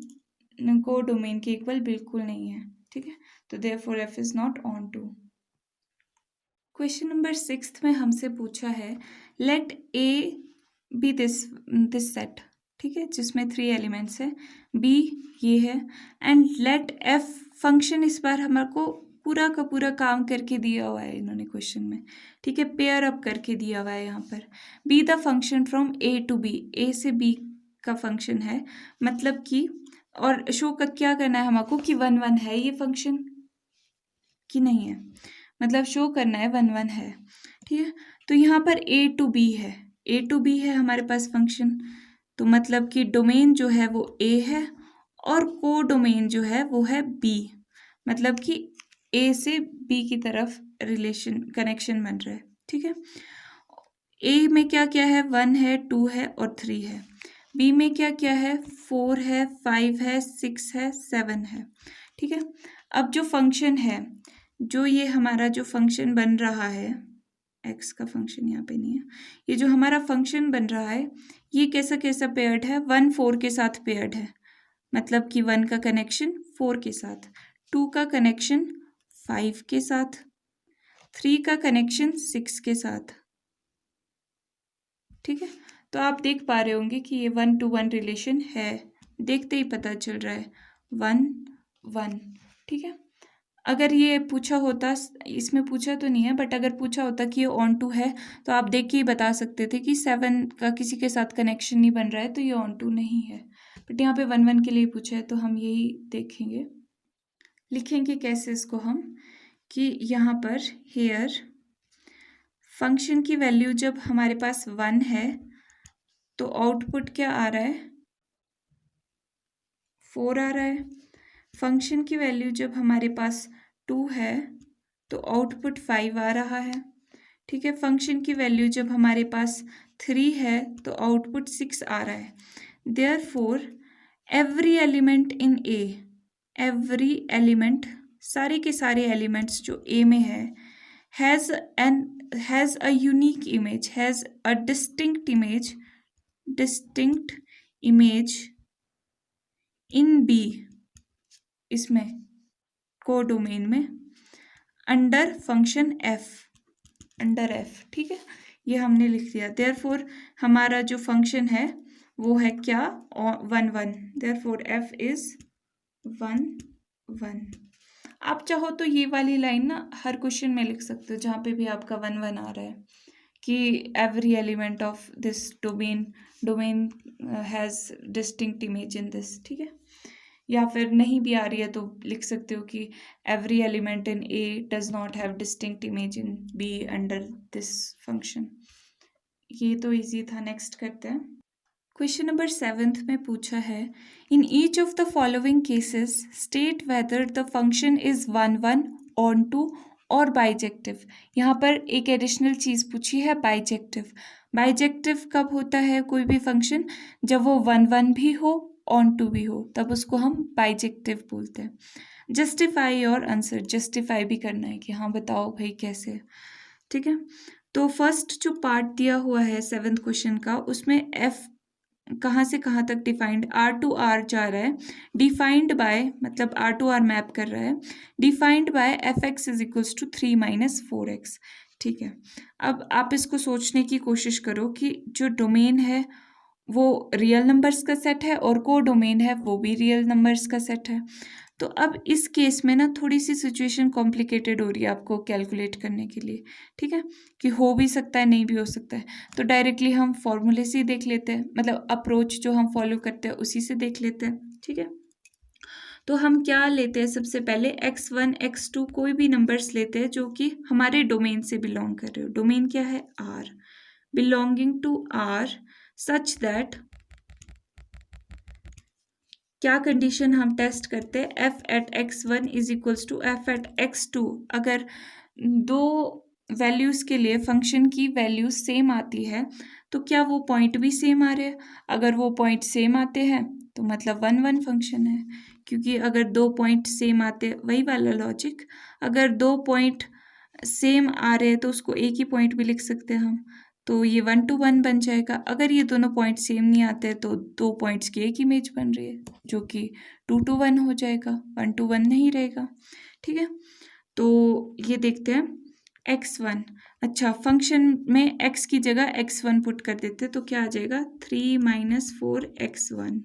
के इक्वल बिल्कुल नहीं है, ठीक है। तो therefore F is not onto. Question number 6 में हमसे पूछा है let A B this set, ठीक है, जिसमें 3 एलिमेंट्स है, बी ये है, एंड लेट एफ फंक्शन, इस बार हमारे को पूरा का पूरा काम करके दिया हुआ है इन्होंने क्वेश्चन में, ठीक है, पेयर अप करके दिया हुआ है यहाँ पर। Be the function from A to B, A से बी का फंक्शन है, मतलब कि, और शो का क्या करना है हमको कि 1 1 है ये फंक्शन कि नहीं है, मतलब शो करना है 1 1 है, ठीक है। तो यहाँ पर ए टू बी है, ए टू बी है हमारे पास फंक्शन, तो मतलब कि डोमेन जो है वो ए है और को डोमेन जो है वो है बी, मतलब कि ए से बी की तरफ रिलेशन कनेक्शन बन रहा है, ठीक है। ए में क्या क्या है, 1 है, 2 है और 3 है। बी में क्या क्या है, 4 है, 5 है, 6 है, 7 है, ठीक है। अब जो फंक्शन है, जो ये हमारा जो फंक्शन बन रहा है, एक्स का फंक्शन यहाँ पे नहीं है, ये जो हमारा फंक्शन बन रहा है ये कैसा कैसा पेयर्ड है, 1 4 के साथ पेयर्ड है, मतलब कि 1 का कनेक्शन 4 के साथ, 2 का कनेक्शन 5 के साथ, 3 का कनेक्शन 6 के साथ, ठीक है। तो आप देख पा रहे होंगे कि ये 1 to 1 रिलेशन है, देखते ही पता चल रहा है 1 1, ठीक है। अगर ये पूछा होता, इसमें पूछा तो नहीं है, बट अगर पूछा होता कि ये ऑन टू है तो आप देख के ही बता सकते थे कि 7 का किसी के साथ कनेक्शन नहीं बन रहा है तो ये ऑन टू नहीं है, बट यहाँ पे 1 1 के लिए पूछा है तो हम यही देखेंगे, लिखेंगे कैसे इसको हम, कि यहाँ पर हेयर फंक्शन की वैल्यू जब हमारे पास 1 है तो आउटपुट क्या आ रहा है, 4 आ रहा है। फंक्शन की वैल्यू जब हमारे पास 2 है तो आउटपुट 5 आ रहा है, ठीक है। फंक्शन की वैल्यू जब हमारे पास 3 है तो आउटपुट 6 आ रहा है। Therefore every element in A, every element, सारे के सारे एलिमेंट्स जो ए में है, has a unique image, has a distinct image in B, इसमें को डोमेन में, under function F, under F, ठीक है, ये हमने लिख दिया। देयरफॉर हमारा जो फंक्शन है वो है क्या, 1 1, देयरफॉर एफ इज 1 1। आप चाहो तो ये वाली लाइन ना हर क्वेश्चन में लिख सकते हो जहाँ पे भी आपका 1 1 आ रहा है, कि every element of this domain has distinct image in this, ठीक है। या फिर नहीं भी आ रही है तो लिख सकते हो कि every element in A does not have distinct image in be under this function. ये तो इजी था, नेक्स्ट करते हैं। क्वेश्चन नंबर 7 में पूछा है in each of the following cases state whether the function is 1 1 onto और bijective. यहाँ पर एक एडिशनल चीज़ पूछी है, बाइजेक्टिव। बाइजेक्टिव कब होता है कोई भी फंक्शन, जब वो 1 1 भी हो ऑन टू भी हो, तब उसको हम बाइजेक्टिव बोलते हैं। जस्टिफाई और आंसर, जस्टिफाई भी करना है कि हाँ बताओ भाई कैसे, ठीक है। तो फर्स्ट जो पार्ट दिया हुआ है 7th क्वेश्चन का, उसमें एफ कहाँ से कहाँ तक डिफाइंड, आर टू आर जा रहा है, डिफाइंड बाय मतलब आर टू आर मैप कर रहा है, defined by F X is equals to 3 - 4x, ठीक है। अब आप इसको सोचने की कोशिश करो कि जो डोमेन है वो रियल नंबर्स का सेट है और को डोमेन है वो भी रियल नंबर्स का सेट है। तो अब इस केस में ना थोड़ी सी सिचुएशन कॉम्प्लिकेटेड हो रही है आपको कैलकुलेट करने के लिए, ठीक है, कि हो भी सकता है नहीं भी हो सकता है। तो डायरेक्टली हम फॉर्मूले से ही देख लेते हैं, मतलब अप्रोच जो हम फॉलो करते हैं उसी से देख लेते हैं, ठीक है। तो हम क्या लेते हैं, सबसे पहले x1 x2 कोई भी नंबर्स लेते हैं जो कि हमारे डोमेन से बिलोंग कर रहे हो। डोमेन क्या है, R, belonging to R such that क्या कंडीशन हम टेस्ट करते हैं, F at x1 is equals to F at x2। अगर दो वैल्यूज़ के लिए फंक्शन की वैल्यू सेम आती है तो क्या वो पॉइंट भी सेम आ रहे हैं? अगर वो पॉइंट सेम आते हैं तो मतलब 1 1 फंक्शन है, क्योंकि अगर दो पॉइंट सेम आते, वही वाला लॉजिक, अगर दो पॉइंट सेम आ रहे हैं तो उसको एक ही पॉइंट भी लिख सकते हैं हम, तो ये 1 to 1 बन जाएगा। अगर ये दोनों पॉइंट सेम नहीं आते तो दो पॉइंट्स की एक इमेज बन रही है, जो कि 2 to 1 हो जाएगा, 1 to 1 नहीं रहेगा। ठीक है, तो ये देखते हैं x1। अच्छा, फंक्शन में x की जगह x1 पुट कर देते तो क्या आ जाएगा, 3 - 4x1।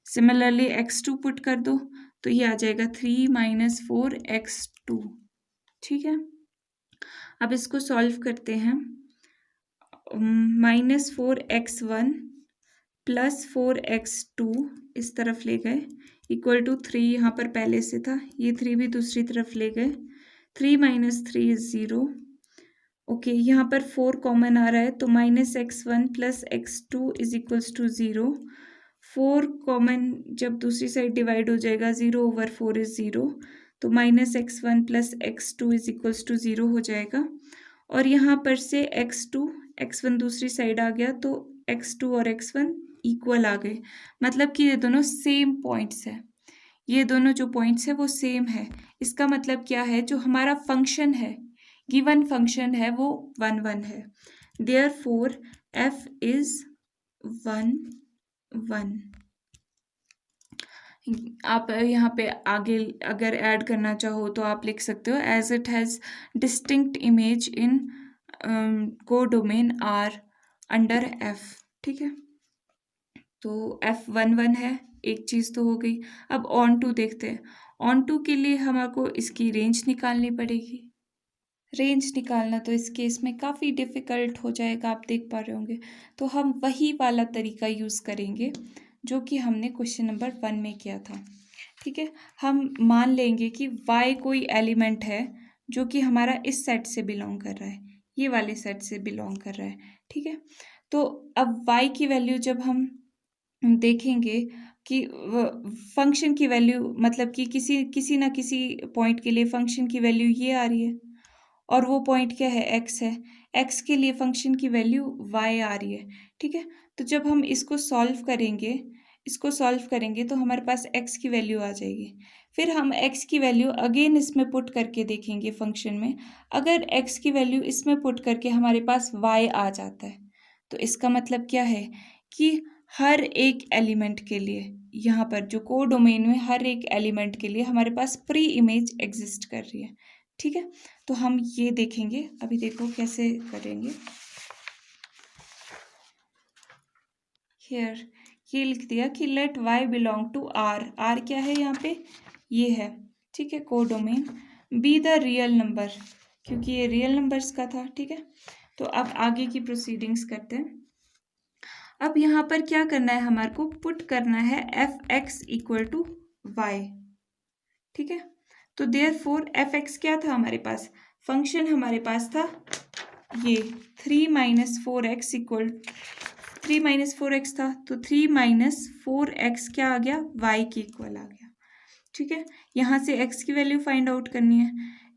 सिमिलरली x2 पुट कर दो तो ये आ जाएगा 3 - 4x2। ठीक है, अब इसको सॉल्व करते हैं। -4x1 + 4x2 इस तरफ ले गए, इक्वल टू 3 यहाँ पर पहले से था, ये 3 भी दूसरी तरफ ले गए, 3 - 3 = 0। ओके, यहाँ पर 4 कॉमन आ रहा है तो -x1 + x2 is equals to 0। 4 common जब दूसरी साइड डिवाइड हो जाएगा, 0/4 इज 0, तो -x1 + x2 is equals to 0 हो जाएगा। और यहाँ पर से x1 दूसरी साइड आ गया तो x2 और x1 इक्वल आ गए, मतलब कि ये दोनों सेम पॉइंट्स है, ये दोनों जो पॉइंट्स है वो सेम है। इसका मतलब क्या है, जो हमारा फंक्शन है, गिवन फंक्शन है, वो 1 1 है। Therefore f is 1 1। आप यहाँ पे आगे अगर ऐड करना चाहो तो आप लिख सकते हो, as it has distinct image in codomain R under f। ठीक है, तो f 1 1 है, एक चीज़ तो हो गई। अब ऑन टू देखते हैं। ऑन टू के लिए हमको इसकी रेंज निकालनी पड़ेगी। रेंज निकालना तो इस केस में काफ़ी डिफ़िकल्ट हो जाएगा, आप देख पा रहे होंगे, तो हम वही वाला तरीका यूज़ करेंगे जो कि हमने क्वेश्चन नंबर 1 में किया था। ठीक है, हम मान लेंगे कि y कोई एलिमेंट है जो कि हमारा इस सेट से बिलोंग कर रहा है, ये वाले सेट से बिलोंग कर रहा है। ठीक है, तो अब y की वैल्यू जब हम देखेंगे कि फंक्शन की वैल्यू, मतलब कि किसी ना किसी पॉइंट के लिए फंक्शन की वैल्यू ये आ रही है, और वो पॉइंट क्या है, x है, x के लिए फंक्शन की वैल्यू y आ रही है। ठीक है, तो जब हम इसको सॉल्व करेंगे तो हमारे पास x की वैल्यू आ जाएगी। फिर हम x की वैल्यू अगेन इसमें पुट करके देखेंगे फंक्शन में। अगर x की वैल्यू इसमें पुट करके हमारे पास y आ जाता है, तो इसका मतलब क्या है कि हर एक एलिमेंट के लिए, यहाँ पर जो कोडोमेन में हर एक एलिमेंट के लिए हमारे पास प्री इमेज एग्जिस्ट कर रही है। ठीक है, तो हम ये देखेंगे, अभी देखो कैसे करेंगे। हियर ये लिख दिया कि let y belong to r। r क्या है यहाँ पे, ये है। ठीक है, codomain be the real number, क्योंकि ये रियल नंबर्स का था। ठीक है, तो अब आगे की प्रोसीडिंग्स करते हैं। अब यहाँ पर क्या करना है, हमारे को पुट करना है f(x) = y। ठीक है, तो देयरफॉर f(x) क्या था हमारे पास, फंक्शन हमारे पास था ये 3 - 4x = 3 - 4x था, तो 3 - 4x क्या आ गया, y के इक्वल आ गया। ठीक है, यहाँ से x की वैल्यू फाइंड आउट करनी है।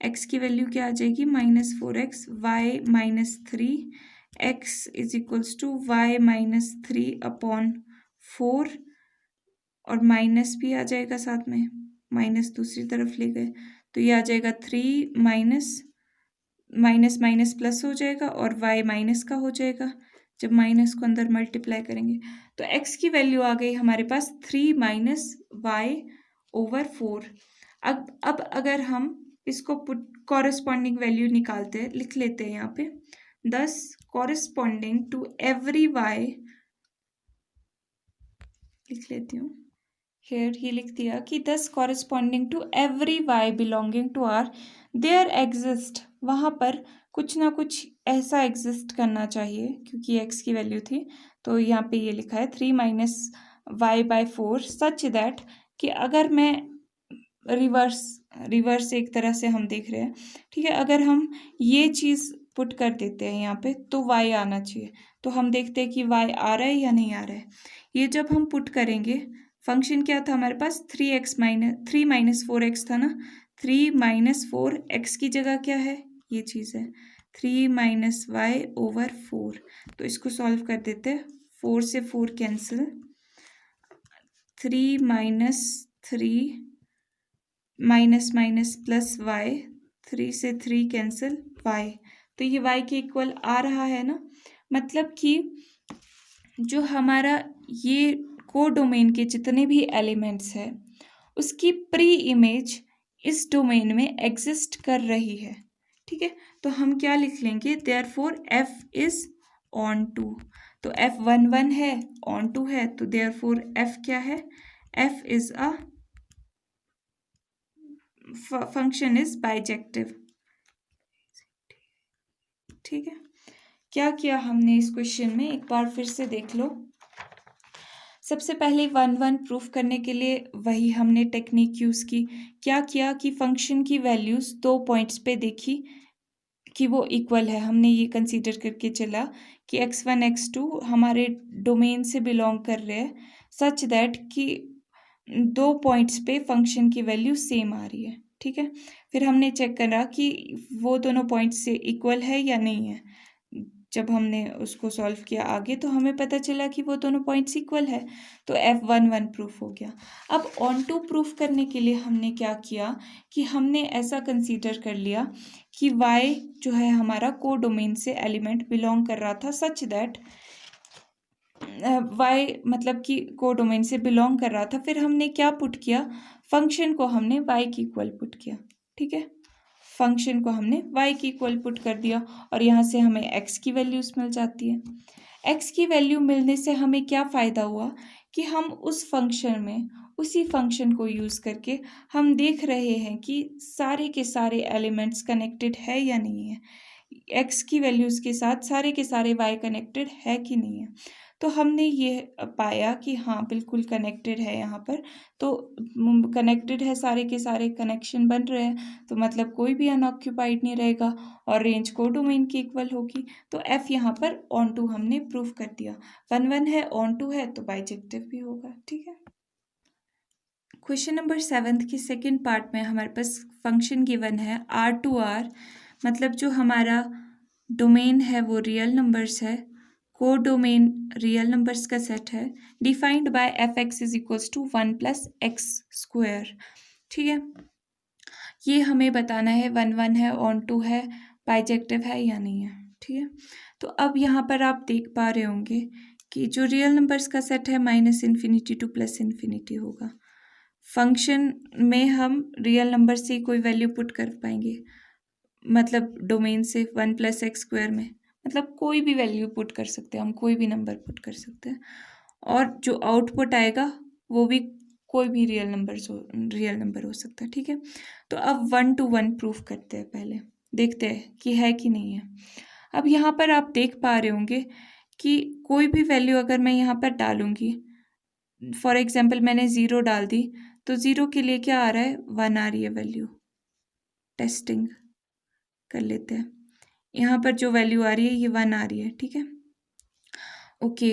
x की वैल्यू क्या आ जाएगी, -4x, y -3, x = y - 3/4, और माइनस भी आ जाएगा साथ में, माइनस दूसरी तरफ ले गए तो ये आ जाएगा 3 माइनस प्लस हो जाएगा और y माइनस का हो जाएगा। जब माइनस को अंदर मल्टीप्लाई करेंगे तो x की वैल्यू आ गई हमारे पास 3 - y/4। अब अगर हम इसको कॉरेस्पॉन्डिंग वैल्यू निकालते हैं, लिख लेते हैं यहाँ पे, thus corresponding to every y, लिख लेती हूँ here, ये लिख दिया कि thus corresponding to every y belonging to R there exist, वहाँ पर कुछ ना कुछ ऐसा एग्जिस्ट करना चाहिए, क्योंकि x की वैल्यू थी, तो यहाँ पे ये लिखा है 3 - y/4 सच दैट, कि अगर मैं रिवर्स एक तरह से हम देख रहे हैं। ठीक है, अगर हम ये चीज़ पुट कर देते हैं यहाँ पे तो y आना चाहिए, तो हम देखते हैं कि y आ रहा है या नहीं आ रहा है। ये जब हम पुट करेंगे फंक्शन क्या था हमारे पास, 3 माइनस 4x था ना, 3 माइनस 4x की जगह क्या है, ये चीज़ है 3 माइनस वाई ओवर 4। तो इसको सॉल्व कर देते हैं, 4 से 4 cancel, 3 minus 3 minus minus plus Y, 3 से 3 कैंसिल वाई, तो ये वाई के इक्वल आ रहा है ना। मतलब कि जो हमारा ये कोडोमेन के जितने भी एलिमेंट्स हैं उसकी प्री इमेज इस डोमेन में एग्जिस्ट कर रही है, ठीक है। तो हम क्या लिख लेंगे, therefore F is onto, तो एफ 1 है, ऑन टू है, तो देयरफॉर एफ क्या है, F is a function is bijective, ठीक है। क्या किया हमने इस क्वेश्चन में, एक बार फिर से देख लो। सबसे पहले 1 प्रूफ करने के लिए वही हमने टेक्निक यूज़ की। क्या किया कि फंक्शन की वैल्यूज़ 2 पॉइंट्स पे देखी कि वो इक्वल है, हमने ये कंसीडर करके चला कि x1 x2 हमारे डोमेन से बिलोंग कर रहे हैं सच दैट कि 2 पॉइंट्स पे फंक्शन की वैल्यू सेम आ रही है, ठीक है। फिर हमने चेक करा कि वो दोनों पॉइंट्स से इक्वल है या नहीं है। जब हमने उसको सॉल्व किया आगे तो हमें पता चला कि वो दोनों पॉइंट्स इक्वल है, तो F1 प्रूफ हो गया। अब ऑन टू प्रूफ करने के लिए हमने क्या किया कि हमने ऐसा कंसीडर कर लिया कि y जो है हमारा को डोमेन से एलिमेंट बिलोंग कर रहा था सच दैट y मतलब कि को डोमेन से बिलोंग कर रहा था। फिर हमने क्या पुट किया, फंक्शन को हमने y की इक्वल पुट किया, ठीक है। फंक्शन को हमने y की इक्वल पुट कर दिया और यहाँ से हमें x की वैल्यूज़ मिल जाती है। x की वैल्यू मिलने से हमें क्या फ़ायदा हुआ कि हम उस फंक्शन में उसी फंक्शन को यूज़ करके हम देख रहे हैं कि सारे के सारे एलिमेंट्स कनेक्टेड है या नहीं है, x की वैल्यूज़ के साथ सारे के सारे y कनेक्टेड है कि नहीं है। तो हमने ये पाया कि हाँ बिल्कुल कनेक्टेड है, यहाँ पर तो कनेक्टेड है, सारे के सारे कनेक्शन बन रहे हैं, तो मतलब कोई भी अनऑक्यूपाइड नहीं रहेगा और रेंज को डोमेन की इक्वल होगी। तो f यहाँ पर ऑन टू हमने प्रूफ कर दिया, 1 है, ऑन टू है, तो बाइजेक्टिव भी होगा, ठीक है। क्वेश्चन नंबर 7 की सेकेंड पार्ट में हमारे पास फंक्शन गिवन है R2R, मतलब जो हमारा डोमेन है वो रियल नंबर्स है, को डोमेन रियल नंबर्स का सेट है, defined by f(x) is equals to 1 plus X square, ठीक है। ये हमें बताना है 1 है, ऑन टू है, बाइजेक्टिव है या नहीं है, ठीक है। तो अब यहाँ पर आप देख पा रहे होंगे कि जो रियल नंबर्स का सेट है -∞ टू +∞ होगा। फंक्शन में हम रियल नंबर से कोई वैल्यू पुट कर पाएंगे, मतलब डोमेन से 1 प्लस एक्स स्क्वायर में, मतलब कोई भी वैल्यू पुट कर सकते हैं हम, कोई भी नंबर पुट कर सकते हैं और जो आउटपुट आएगा वो भी कोई भी रियल नंबर हो सकता है, ठीक है। तो अब 1 to 1 प्रूफ करते हैं, पहले देखते हैं कि है कि नहीं है। अब यहाँ पर आप देख पा रहे होंगे कि कोई भी वैल्यू अगर मैं यहाँ पर डालूंगी, फॉर एग्जाम्पल मैंने 0 डाल दी, तो 0 के लिए क्या आ रहा है, 1 आ रही है वैल्यू। टेस्टिंग कर लेते हैं, यहाँ पर जो वैल्यू आ रही है ये 1 आ रही है, ठीक है। ओके,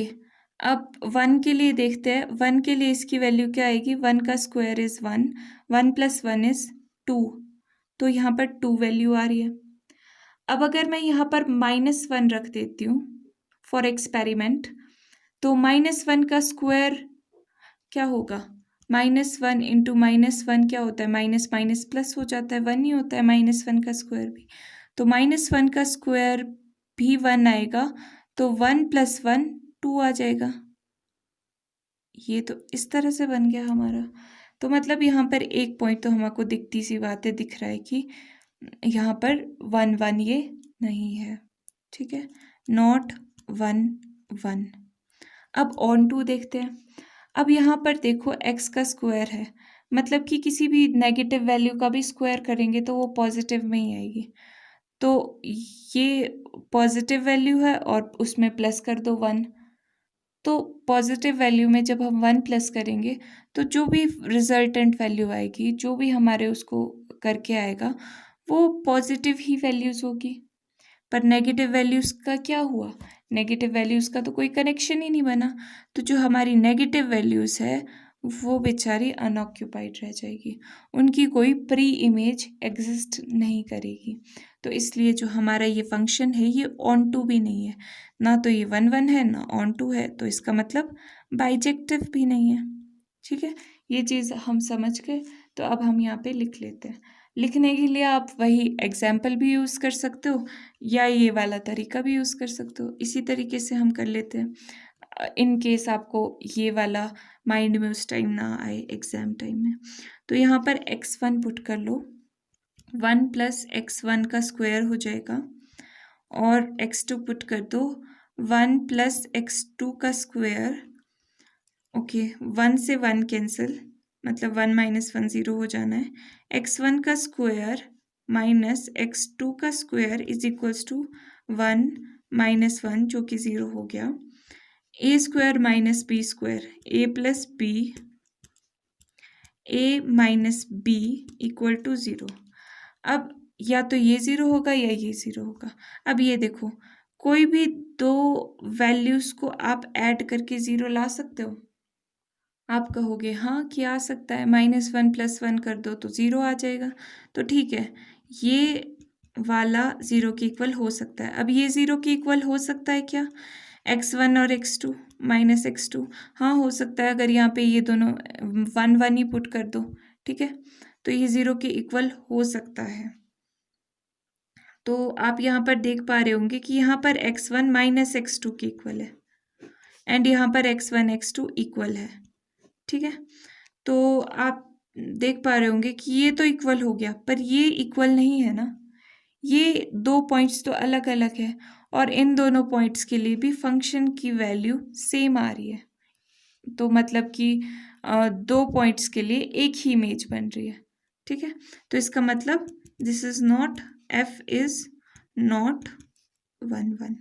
अब 1 के लिए देखते हैं, 1 के लिए इसकी वैल्यू क्या आएगी, 1 का स्क्वायर इज 1, 1 + 1 इज 2, तो यहाँ पर 2 वैल्यू आ रही है। अब अगर मैं यहाँ पर -1 रख देती हूँ फॉर एक्सपेरिमेंट, तो -1 का स्क्वायर क्या होगा, -1 इंटू -1 क्या होता है, माइनस माइनस प्लस हो जाता है, 1 ही होता है -1 का स्क्वायर भी, तो -1 का स्क्वायर भी 1 आएगा, तो 1 + 1 2 आ जाएगा। ये तो इस तरह से बन गया हमारा। तो मतलब यहाँ पर एक पॉइंट तो हमको दिखती सी बात है, दिख रहा है कि यहाँ पर 1 1 ये नहीं है, ठीक है, नॉट 1 1। अब ऑन टू देखते हैं। अब यहाँ पर देखो x का स्क्वायर है, मतलब कि किसी भी नेगेटिव वैल्यू का भी स्क्वायर करेंगे तो वो पॉजिटिव में ही आएगी, तो ये पॉजिटिव वैल्यू है और उसमें प्लस कर दो 1, तो पॉजिटिव वैल्यू में जब हम 1 प्लस करेंगे तो जो भी रिजल्टेंट वैल्यू आएगी, जो भी हमारे उसको करके आएगा वो पॉजिटिव ही वैल्यूज़ होगी। पर नेगेटिव वैल्यूज़ का क्या हुआ, नेगेटिव वैल्यूज़ का तो कोई कनेक्शन ही नहीं बना, तो जो हमारी नेगेटिव वैल्यूज़ है वो बेचारी अनऑक्यूपाइड रह जाएगी, उनकी कोई प्री इमेज एग्जिस्ट नहीं करेगी। तो इसलिए जो हमारा ये फंक्शन है ये ऑन टू भी नहीं है, ना तो ये 1 1 है ना ऑन टू है, तो इसका मतलब बाइजेक्टिव भी नहीं है। ठीक है, ये चीज़ हम समझ गए। तो अब हम यहाँ पे लिख लेते हैं। लिखने के लिए आप वही एग्जाम्पल भी यूज़ कर सकते हो या ये वाला तरीका भी यूज़ कर सकते हो। इसी तरीके से हम कर लेते हैं, इन केस आपको ये वाला माइंड में उस टाइम ना आए एग्जाम टाइम में। तो यहाँ पर x1 पुट कर लो, 1 + x1 का स्क्वायर हो जाएगा, और x2 पुट कर दो, 1 + x2 का स्क्वायर। ओके, 1 से 1 कैंसिल, मतलब 1 - 1 0 हो जाना है। x1 का स्क्वायर माइनस x2 का स्क्वायर इज इक्वल्स टू 1 - 1 जो कि 0 हो गया। a square minus b square, a + b, a - b equal to 0। अब या तो ये 0 होगा या ये 0 होगा। अब ये देखो, कोई भी दो वैल्यूज़ को आप ऐड करके 0 ला सकते हो। आप कहोगे हाँ कि आ सकता है, -1 + 1 कर दो तो 0 आ जाएगा। तो ठीक है, ये वाला 0 के इक्वल हो सकता है। अब ये 0 के इक्वल हो सकता है क्या? x1 और x2 -x2, हाँ हो सकता है, अगर यहाँ पे ये दोनों 1 1 ही पुट कर दो। ठीक है, तो ये 0 के इक्वल हो सकता है। तो आप यहाँ पर देख पा रहे होंगे कि यहाँ पर x1 - x2 के इक्वल है, एंड यहाँ पर x1 x2 इक्वल है। ठीक है, तो आप देख पा रहे होंगे कि ये तो इक्वल हो गया, पर ये इक्वल नहीं है ना। ये दो पॉइंट्स तो अलग अलग है, और इन दोनों पॉइंट्स के लिए भी फंक्शन की वैल्यू सेम आ रही है। तो मतलब कि दो पॉइंट्स के लिए एक ही इमेज बन रही है। ठीक है, तो इसका मतलब this is not, f is not 1 1।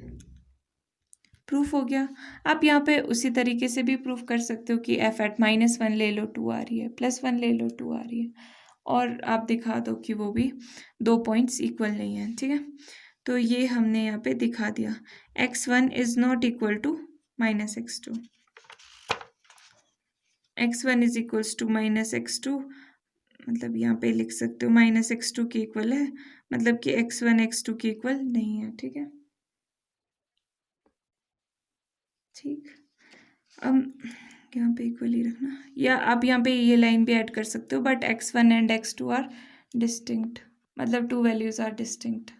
Proof हो गया। आप यहाँ पे उसी तरीके से भी प्रूफ कर सकते हो कि f एट -1 ले लो 2 आ रही है, +1 ले लो 2 आ रही है, और आप दिखा दो कि वो भी दो पॉइंट्स इक्वल नहीं है। ठीक है, तो ये हमने यहाँ पे दिखा दिया। x1 is not equal to -x2, x1 is equals to -x2, मतलब यहाँ पे लिख सकते हो -x2 के इक्वल है, मतलब कि x1 x2 के इक्वल नहीं है। ठीक है, ठीक। अब यहाँ पे इक्वल ही रखना, या आप यहाँ पे ये लाइन भी ऐड कर सकते हो, but x1 and x2 are distinct, मतलब टू वैल्यूज आर डिस्टिंक्ट।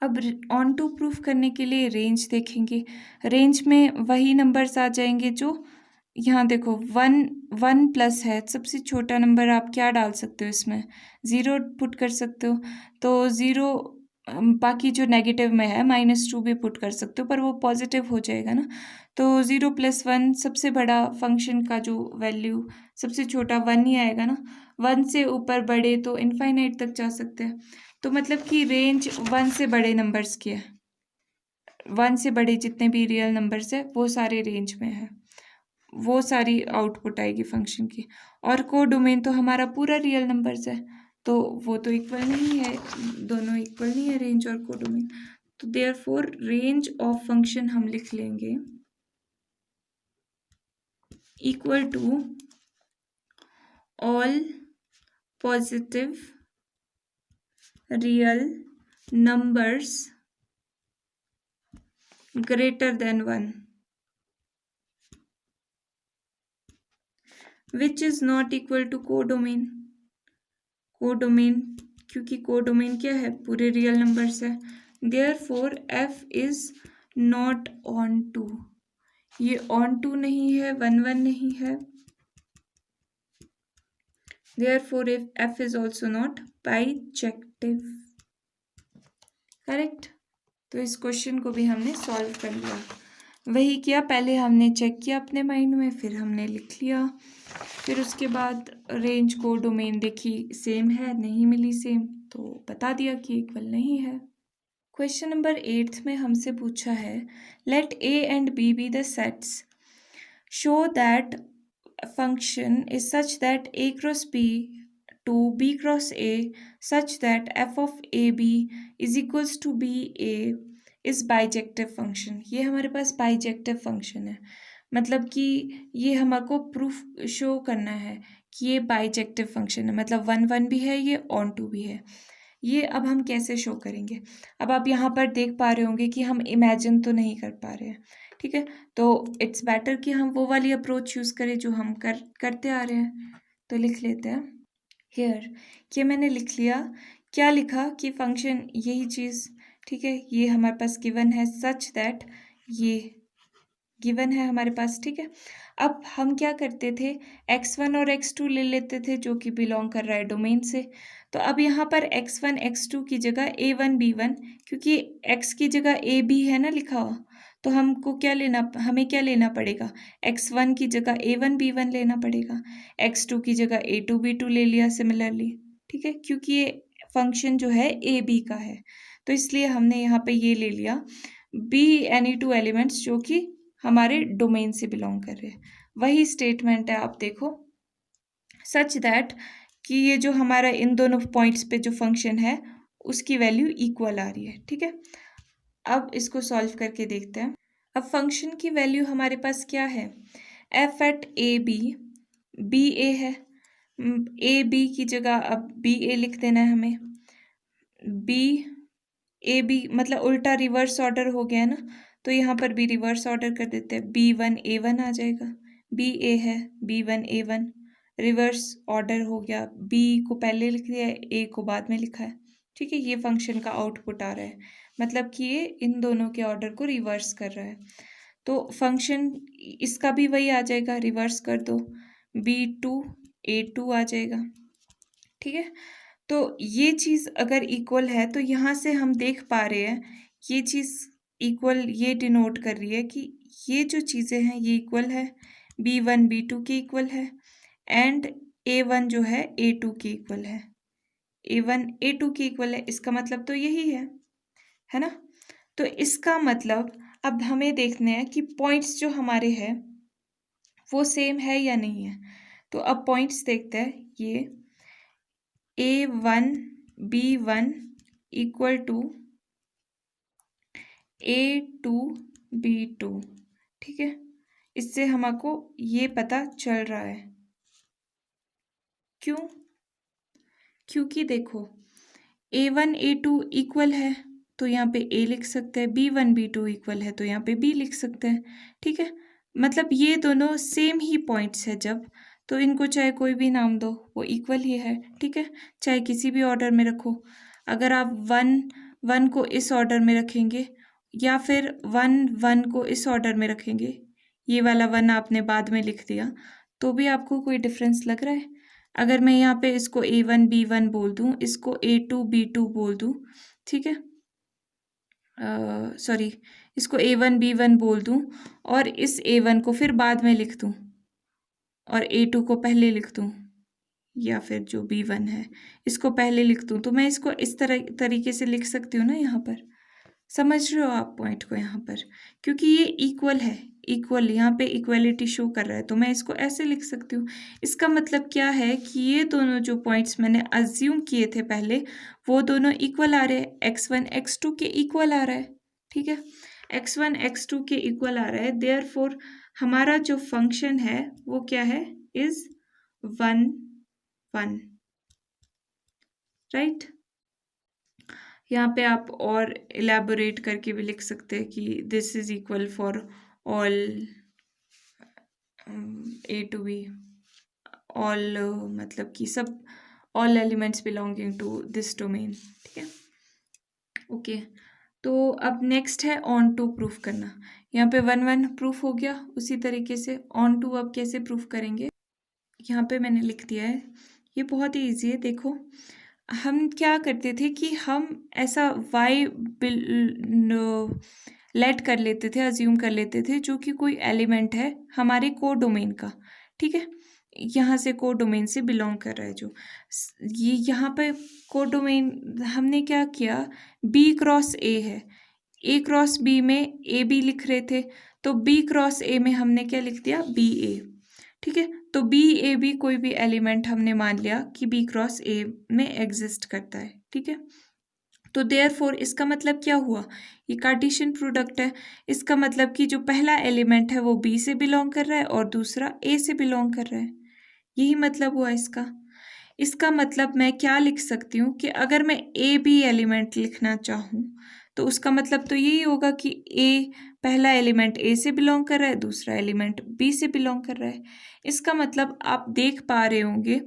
अब ऑन टू प्रूफ करने के लिए रेंज देखेंगे। रेंज में वही नंबर्स आ जाएंगे जो यहाँ देखो 1 1 प्लस है, सबसे छोटा नंबर आप क्या डाल सकते हो इसमें? 0 पुट कर सकते हो। तो 0, बाकी जो नेगेटिव में है -2 भी पुट कर सकते हो, पर वो पॉजिटिव हो जाएगा ना। तो 0 + 1, सबसे बड़ा फंक्शन का जो वैल्यू सबसे छोटा 1 ही आएगा ना। 1 से ऊपर बड़े तो इनफाइनाइट तक जा सकते हैं। तो मतलब कि रेंज 1 से बड़े नंबर्स की है, 1 से बड़े जितने भी रियल नंबर्स है वो सारे रेंज में है, वो सारी आउटपुट आएगी फंक्शन की। और कोडोमेन तो हमारा पूरा रियल नंबर्स है, तो वो तो इक्वल नहीं है, दोनों इक्वल नहीं है, रेंज और कोडोमेन। तो देयरफॉर रेंज ऑफ फंक्शन हम लिख लेंगे equal to all positive real numbers greater than 1, which is not equal to codomain. Codomain, क्योंकि कोडोमेन क्या है? पूरे रियल नंबर्स है। Therefore f is not onto, ये ऑन टू नहीं है, 1 1 नहीं है। Therefore if f is also not bijective। Correct. तो इस क्वेश्चन को भी हमने सॉल्व कर लिया। वही किया, पहले हमने चेक किया अपने माइंड में, फिर हमने लिख लिया, फिर उसके बाद रेंज को डोमेन देखी, सेम है नहीं मिली सेम, तो बता दिया कि इक्वल नहीं है। क्वेश्चन नंबर 8 में हमसे पूछा है, let a and b be the sets, show that function is such that a cross b to b cross a such that f of ab is equals to ba is bijective function. ये हमारे पास bijective function है। मतलब कि ये हमको proof show करना है कि ये बाइजेक्टिव फंक्शन है, मतलब 1 1 भी है, ये ऑन टू भी है। ये अब हम कैसे शो करेंगे? अब आप यहाँ पर देख पा रहे होंगे कि हम इमेजिन तो नहीं कर पा रहे हैं, ठीक है। तो इट्स बेटर कि हम वो वाली अप्रोच यूज़ करें जो हम करते आ रहे हैं। तो लिख लेते हैं हेयर, ये मैंने लिख लिया। क्या लिखा कि फंक्शन यही चीज़, ठीक है, ये हमारे पास गिवन है सच दैट, ये गिवन है हमारे पास, ठीक है। अब हम क्या करते थे, x1 और x2 ले लेते थे जो कि बिलोंग कर रहा है डोमेन से। तो अब यहाँ पर x1 x2 की जगह a1 b1, क्योंकि x की जगह a b है ना लिखा हुआ, तो हमें क्या लेना पड़ेगा, x1 की जगह a1 b1 लेना पड़ेगा, x2 की जगह a2 b2 ले लिया सिमिलरली, ठीक है, क्योंकि ये फंक्शन जो है a b का है, तो इसलिए हमने यहाँ पे ये ले लिया b एनी टू एलिमेंट्स जो कि हमारे डोमेन से बिलोंग कर रहे हैं। वही स्टेटमेंट है, आप देखो, सच दैट कि ये जो हमारा इन दोनों पॉइंट्स पे जो फंक्शन है उसकी वैल्यू इक्वल आ रही है, ठीक है। अब इसको सॉल्व करके देखते हैं। अब फंक्शन की वैल्यू हमारे पास क्या है, एफ एट ए बी ए है, ए बी की जगह अब बी ए लिख देना है हमें, बी ए बी मतलब उल्टा रिवर्स ऑर्डर हो गया ना, तो यहाँ पर भी रिवर्स ऑर्डर कर देते हैं, B1 A1 आ जाएगा, बी ए है B1 A1, रिवर्स ऑर्डर हो गया, बी को पहले लिख दिया है, ए को बाद में लिखा है, ठीक है। ये फंक्शन का आउटपुट आ रहा है, मतलब कि ये इन दोनों के ऑर्डर को रिवर्स कर रहा है। तो फंक्शन इसका भी वही आ जाएगा, रिवर्स कर दो, B2 A2 आ जाएगा, ठीक है। तो ये चीज़ अगर इक्वल है तो यहाँ से हम देख पा रहे हैं ये चीज़ इक्वल, ये डिनोट कर रही है कि ये जो चीज़ें हैं ये इक्वल है, B1 B2 के इक्वल है, एंड A1 जो है A2 के इक्वल है, A1 A2 के इक्वल है, इसका मतलब तो यही है ना। तो इसका मतलब अब हमें देखना है कि पॉइंट्स जो हमारे हैं वो सेम है या नहीं है। तो अब पॉइंट्स देखते हैं, ये A1 B1 equal to A2 B2, ठीक है। इससे हमको ये पता चल रहा है, क्यों, क्योंकि देखो A1 A2 इक्वल है तो यहाँ पे A लिख सकते हैं, B1 B2 इक्वल है तो यहाँ पे B लिख सकते हैं, ठीक है। मतलब ये दोनों सेम ही पॉइंट्स है जब, तो इनको चाहे कोई भी नाम दो वो इक्वल ही है, ठीक है, चाहे किसी भी ऑर्डर में रखो। अगर आप 1 को इस ऑर्डर में रखेंगे या फिर 1 को इस ऑर्डर में रखेंगे, ये वाला 1 आपने बाद में लिख दिया, तो भी आपको कोई डिफरेंस लग रहा है। अगर मैं यहाँ पे इसको A1 B1 बोल दूँ, इसको A2 B2 बोल दूँ, ठीक है, सॉरी, इसको A1 B1 बोल दूँ और इस A1 को फिर बाद में लिख दूँ और A2 को पहले लिख दूँ, या फिर जो B1 है इसको पहले लिख दूँ, तो मैं इसको इस तरीके से लिख सकती हूँ ना, यहाँ पर समझ रहे हो आप पॉइंट को, यहाँ पर क्योंकि ये इक्वल है, इक्वल यहाँ पे इक्वलिटी शो कर रहा है, तो मैं इसको ऐसे लिख सकती हूँ। इसका मतलब क्या है कि ये दोनों जो पॉइंट्स मैंने अज्यूम किए थे पहले वो दोनों इक्वल आ रहे हैं, x1 x2 के इक्वल आ रहा है, ठीक है, x1 x2 के इक्वल आ रहा है, देयरफॉर हमारा जो फंक्शन है वो क्या है, इज 1 1, राइट। यहाँ पे आप और इलेबोरेट करके भी लिख सकते हैं कि this is equal for all A to B, all मतलब कि सब all elements belonging to this domain, ठीक है, ओके। तो अब नेक्स्ट है ऑन टू प्रूफ करना। यहाँ पे 1 1 प्रूफ हो गया, उसी तरीके से ऑन टू अब कैसे प्रूफ करेंगे, यहाँ पे मैंने लिख दिया है, ये बहुत ही ईजी है। देखो हम क्या करते थे कि हम ऐसा वाई लेट कर लेते थे, अज्यूम कर लेते थे जो कि कोई एलिमेंट है हमारे को डोमेन का, ठीक है, यहाँ से को डोमेन से बिलोंग कर रहा है जो ये यहाँ पे को डोमेन हमने क्या किया, बी क्रॉस ए है, ए क्रॉस बी में ए बी लिख रहे थे, तो बी क्रॉस ए में हमने क्या लिख दिया, बी ए, ठीक है। तो बी ए बी कोई भी एलिमेंट हमने मान लिया कि बी क्रॉस ए में एग्जिस्ट करता है, ठीक है। तो देयरफॉर इसका मतलब क्या हुआ, ये कार्टेशियन प्रोडक्ट है। इसका मतलब कि जो पहला एलिमेंट है वो बी से बिलोंग कर रहा है और दूसरा ए से बिलोंग कर रहा है, यही मतलब हुआ इसका। इसका मतलब मैं क्या लिख सकती हूँ कि अगर मैं ए बी एलिमेंट लिखना चाहूँ तो उसका मतलब तो यही होगा कि ए, पहला एलिमेंट ए से बिलोंग कर रहा है, दूसरा एलिमेंट बी से बिलोंग कर रहा है। इसका मतलब आप देख पा रहे होंगे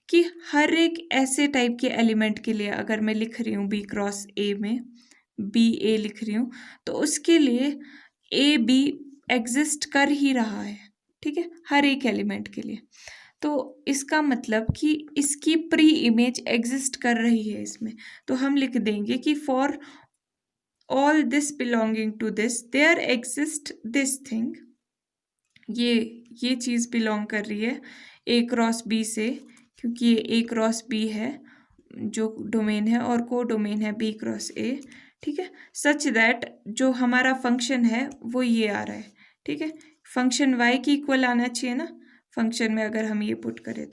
कि हर एक ऐसे टाइप के एलिमेंट के लिए अगर मैं लिख रही हूँ बी क्रॉस ए में बी ए लिख रही हूँ तो उसके लिए ए बी एग्जिस्ट कर ही रहा है, ठीक है, हर एक एलिमेंट के लिए। तो इसका मतलब कि इसकी प्री इमेज एग्जिस्ट कर रही है इसमें। तो हम लिख देंगे कि for all this belonging to this there exist this thing, ये चीज़ बिलोंग कर रही है ए क्रॉस बी से, क्योंकि ये ए क्रॉस बी है जो डोमेन है और को डोमेन है बी क्रॉस ए, ठीक है। सच दैट जो हमारा फंक्शन है वो ये आ रहा है, ठीक है। फंक्शन वाई की इक्वल आना चाहिए ना फंक्शन में, अगर हम ये पुट करें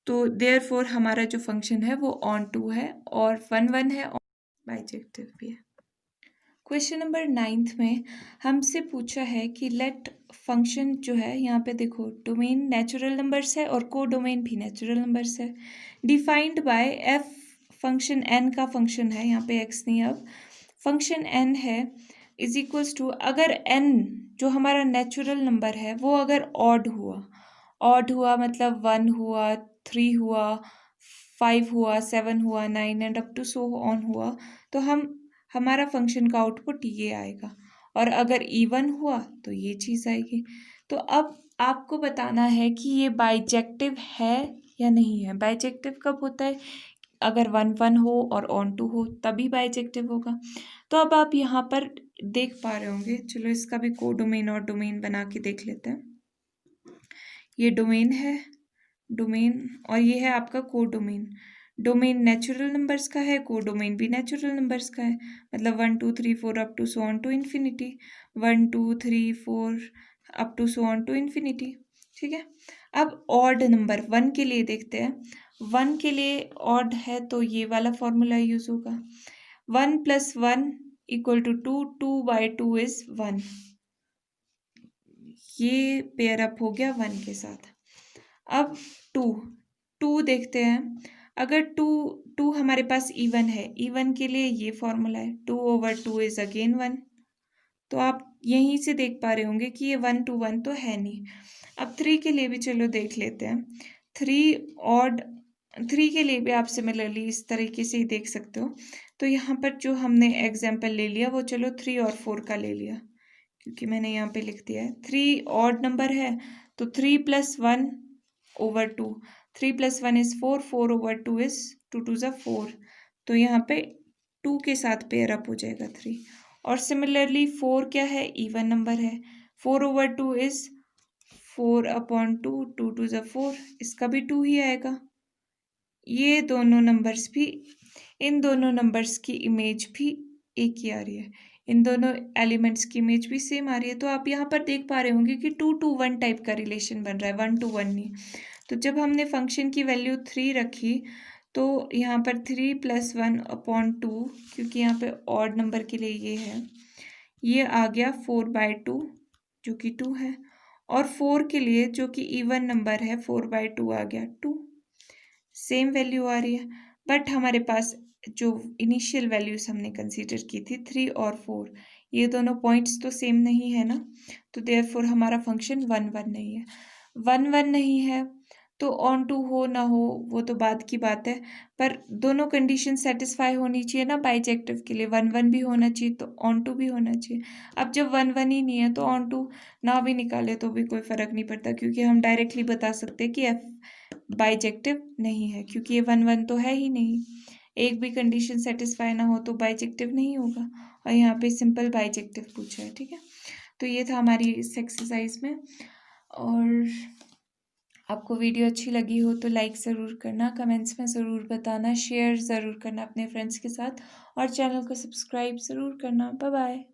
तो देयरफॉर हमारा जो फंक्शन है वो ऑन टू है और 1 है और बाइजेक्टिव भी है। क्वेश्चन नंबर 9 में हमसे पूछा है कि लेट फंक्शन जो है, यहाँ पे देखो डोमेन नेचुरल नंबर्स है और को डोमेन भी नेचुरल नंबर्स है, defined by f function n का फंक्शन है, यहाँ पे एक्स नहीं, अब फंक्शन एन है इज इक्वल्स टू, अगर एन जो हमारा नेचुरल नंबर है वो अगर ऑड हुआ मतलब 1 हुआ, 3 हुआ, 5 हुआ, 7 हुआ, 9 and up to so on हुआ, तो हमारा फंक्शन का आउटपुट ये आएगा। और अगर इवन हुआ तो ये चीज़ आएगी। तो अब आपको बताना है कि ये बाइजेक्टिव है या नहीं है। बाइजेक्टिव कब होता है, अगर 1 हो और ऑन टू हो तभी बाइजेक्टिव होगा। तो अब आप यहाँ पर देख पा रहे होंगे, चलो इसका भी को डोमेन और डोमेन बना के देख लेते हैं। ये डोमेन है, डोमेन, और ये है आपका को डोमेन। डोमेन नेचुरल नंबर्स का है, को डोमेन भी नेचुरल नंबर्स का है, मतलब 1 2 3 4 up to so on to infinity, 1 2 3 4 up to so on to infinity, ठीक है। अब ऑड नंबर 1 के लिए देखते हैं। 1 के लिए ऑड है तो ये वाला फॉर्मूला यूज होगा, 1 + 1 इक्वल टू 2, 2/2 इज 1, ये पेयर अप हो गया 1 के साथ। अब 2 देखते हैं, अगर 2 हमारे पास इवन है, इवन के लिए ये फॉर्मूला है 2/2 इज अगेन 1, तो आप यहीं से देख पा रहे होंगे कि ये 1 to 1 तो है नहीं। अब 3 के लिए भी चलो देख लेते हैं, 3 के लिए भी आप सिमिलरली इस तरीके से ही देख सकते हो। तो यहाँ पर जो हमने एग्जाम्पल ले लिया वो चलो 3 और 4 का ले लिया, क्योंकि मैंने यहाँ पे लिख दिया है 3 ऑड नंबर है, तो 3 + 1/2, 3 + 1 इज 4, 4/2 इज 2 2 ज़ा 4, तो यहाँ पे 2 के साथ पेयर अप हो जाएगा 3। और सिमिलरली 4 क्या है, इवन नंबर है, 4/2 इज 4/2, 2 2 ज़ा 4, इसका भी 2 ही आएगा। ये दोनों नंबर्स भी, इन दोनों नंबर्स की इमेज भी एक ही आ रही है, इन दोनों एलिमेंट्स की इमेज भी सेम आ रही है। तो आप यहाँ पर देख पा रहे होंगे कि 2 to 1 टाइप का रिलेशन बन रहा है, 1 to 1 नहीं। तो जब हमने फंक्शन की वैल्यू 3 रखी तो यहाँ पर 3 + 1/2, क्योंकि यहाँ पे ऑड नंबर के लिए ये है, ये आ गया 4/2 जो कि 2 है, और 4 के लिए जो कि इवन नंबर है 4/2 आ गया 2, सेम वैल्यू आ रही है। बट हमारे पास जो इनिशियल वैल्यूज हमने कंसीडर की थी 3 और 4, ये दोनों पॉइंट्स तो सेम नहीं है ना, तो देयरफॉर हमारा फंक्शन 1 1 नहीं है। 1 1 नहीं है तो ऑन टू हो ना हो वो तो बाद की बात है, पर दोनों कंडीशन सेटिस्फाई होनी चाहिए ना बाइजेक्टिव के लिए, 1 1 भी होना चाहिए तो ऑन टू भी होना चाहिए। अब जब 1 1 ही नहीं है तो ऑन टू ना भी निकाले तो भी कोई फ़र्क नहीं पड़ता, क्योंकि हम डायरेक्टली बता सकते हैं कि एफ बाइजेक्टिव नहीं है, क्योंकि ये 1 1 तो है ही नहीं, एक भी कंडीशन सेटिस्फाई ना हो तो बाइजेक्टिव नहीं होगा, और यहाँ पे सिंपल बाइजेक्टिव पूछा है, ठीक है। तो ये था हमारी इस एक्सरसाइज में। और आपको वीडियो अच्छी लगी हो तो लाइक ज़रूर करना, कमेंट्स में ज़रूर बताना, शेयर ज़रूर करना अपने फ्रेंड्स के साथ, और चैनल को सब्सक्राइब ज़रूर करना। Bye bye.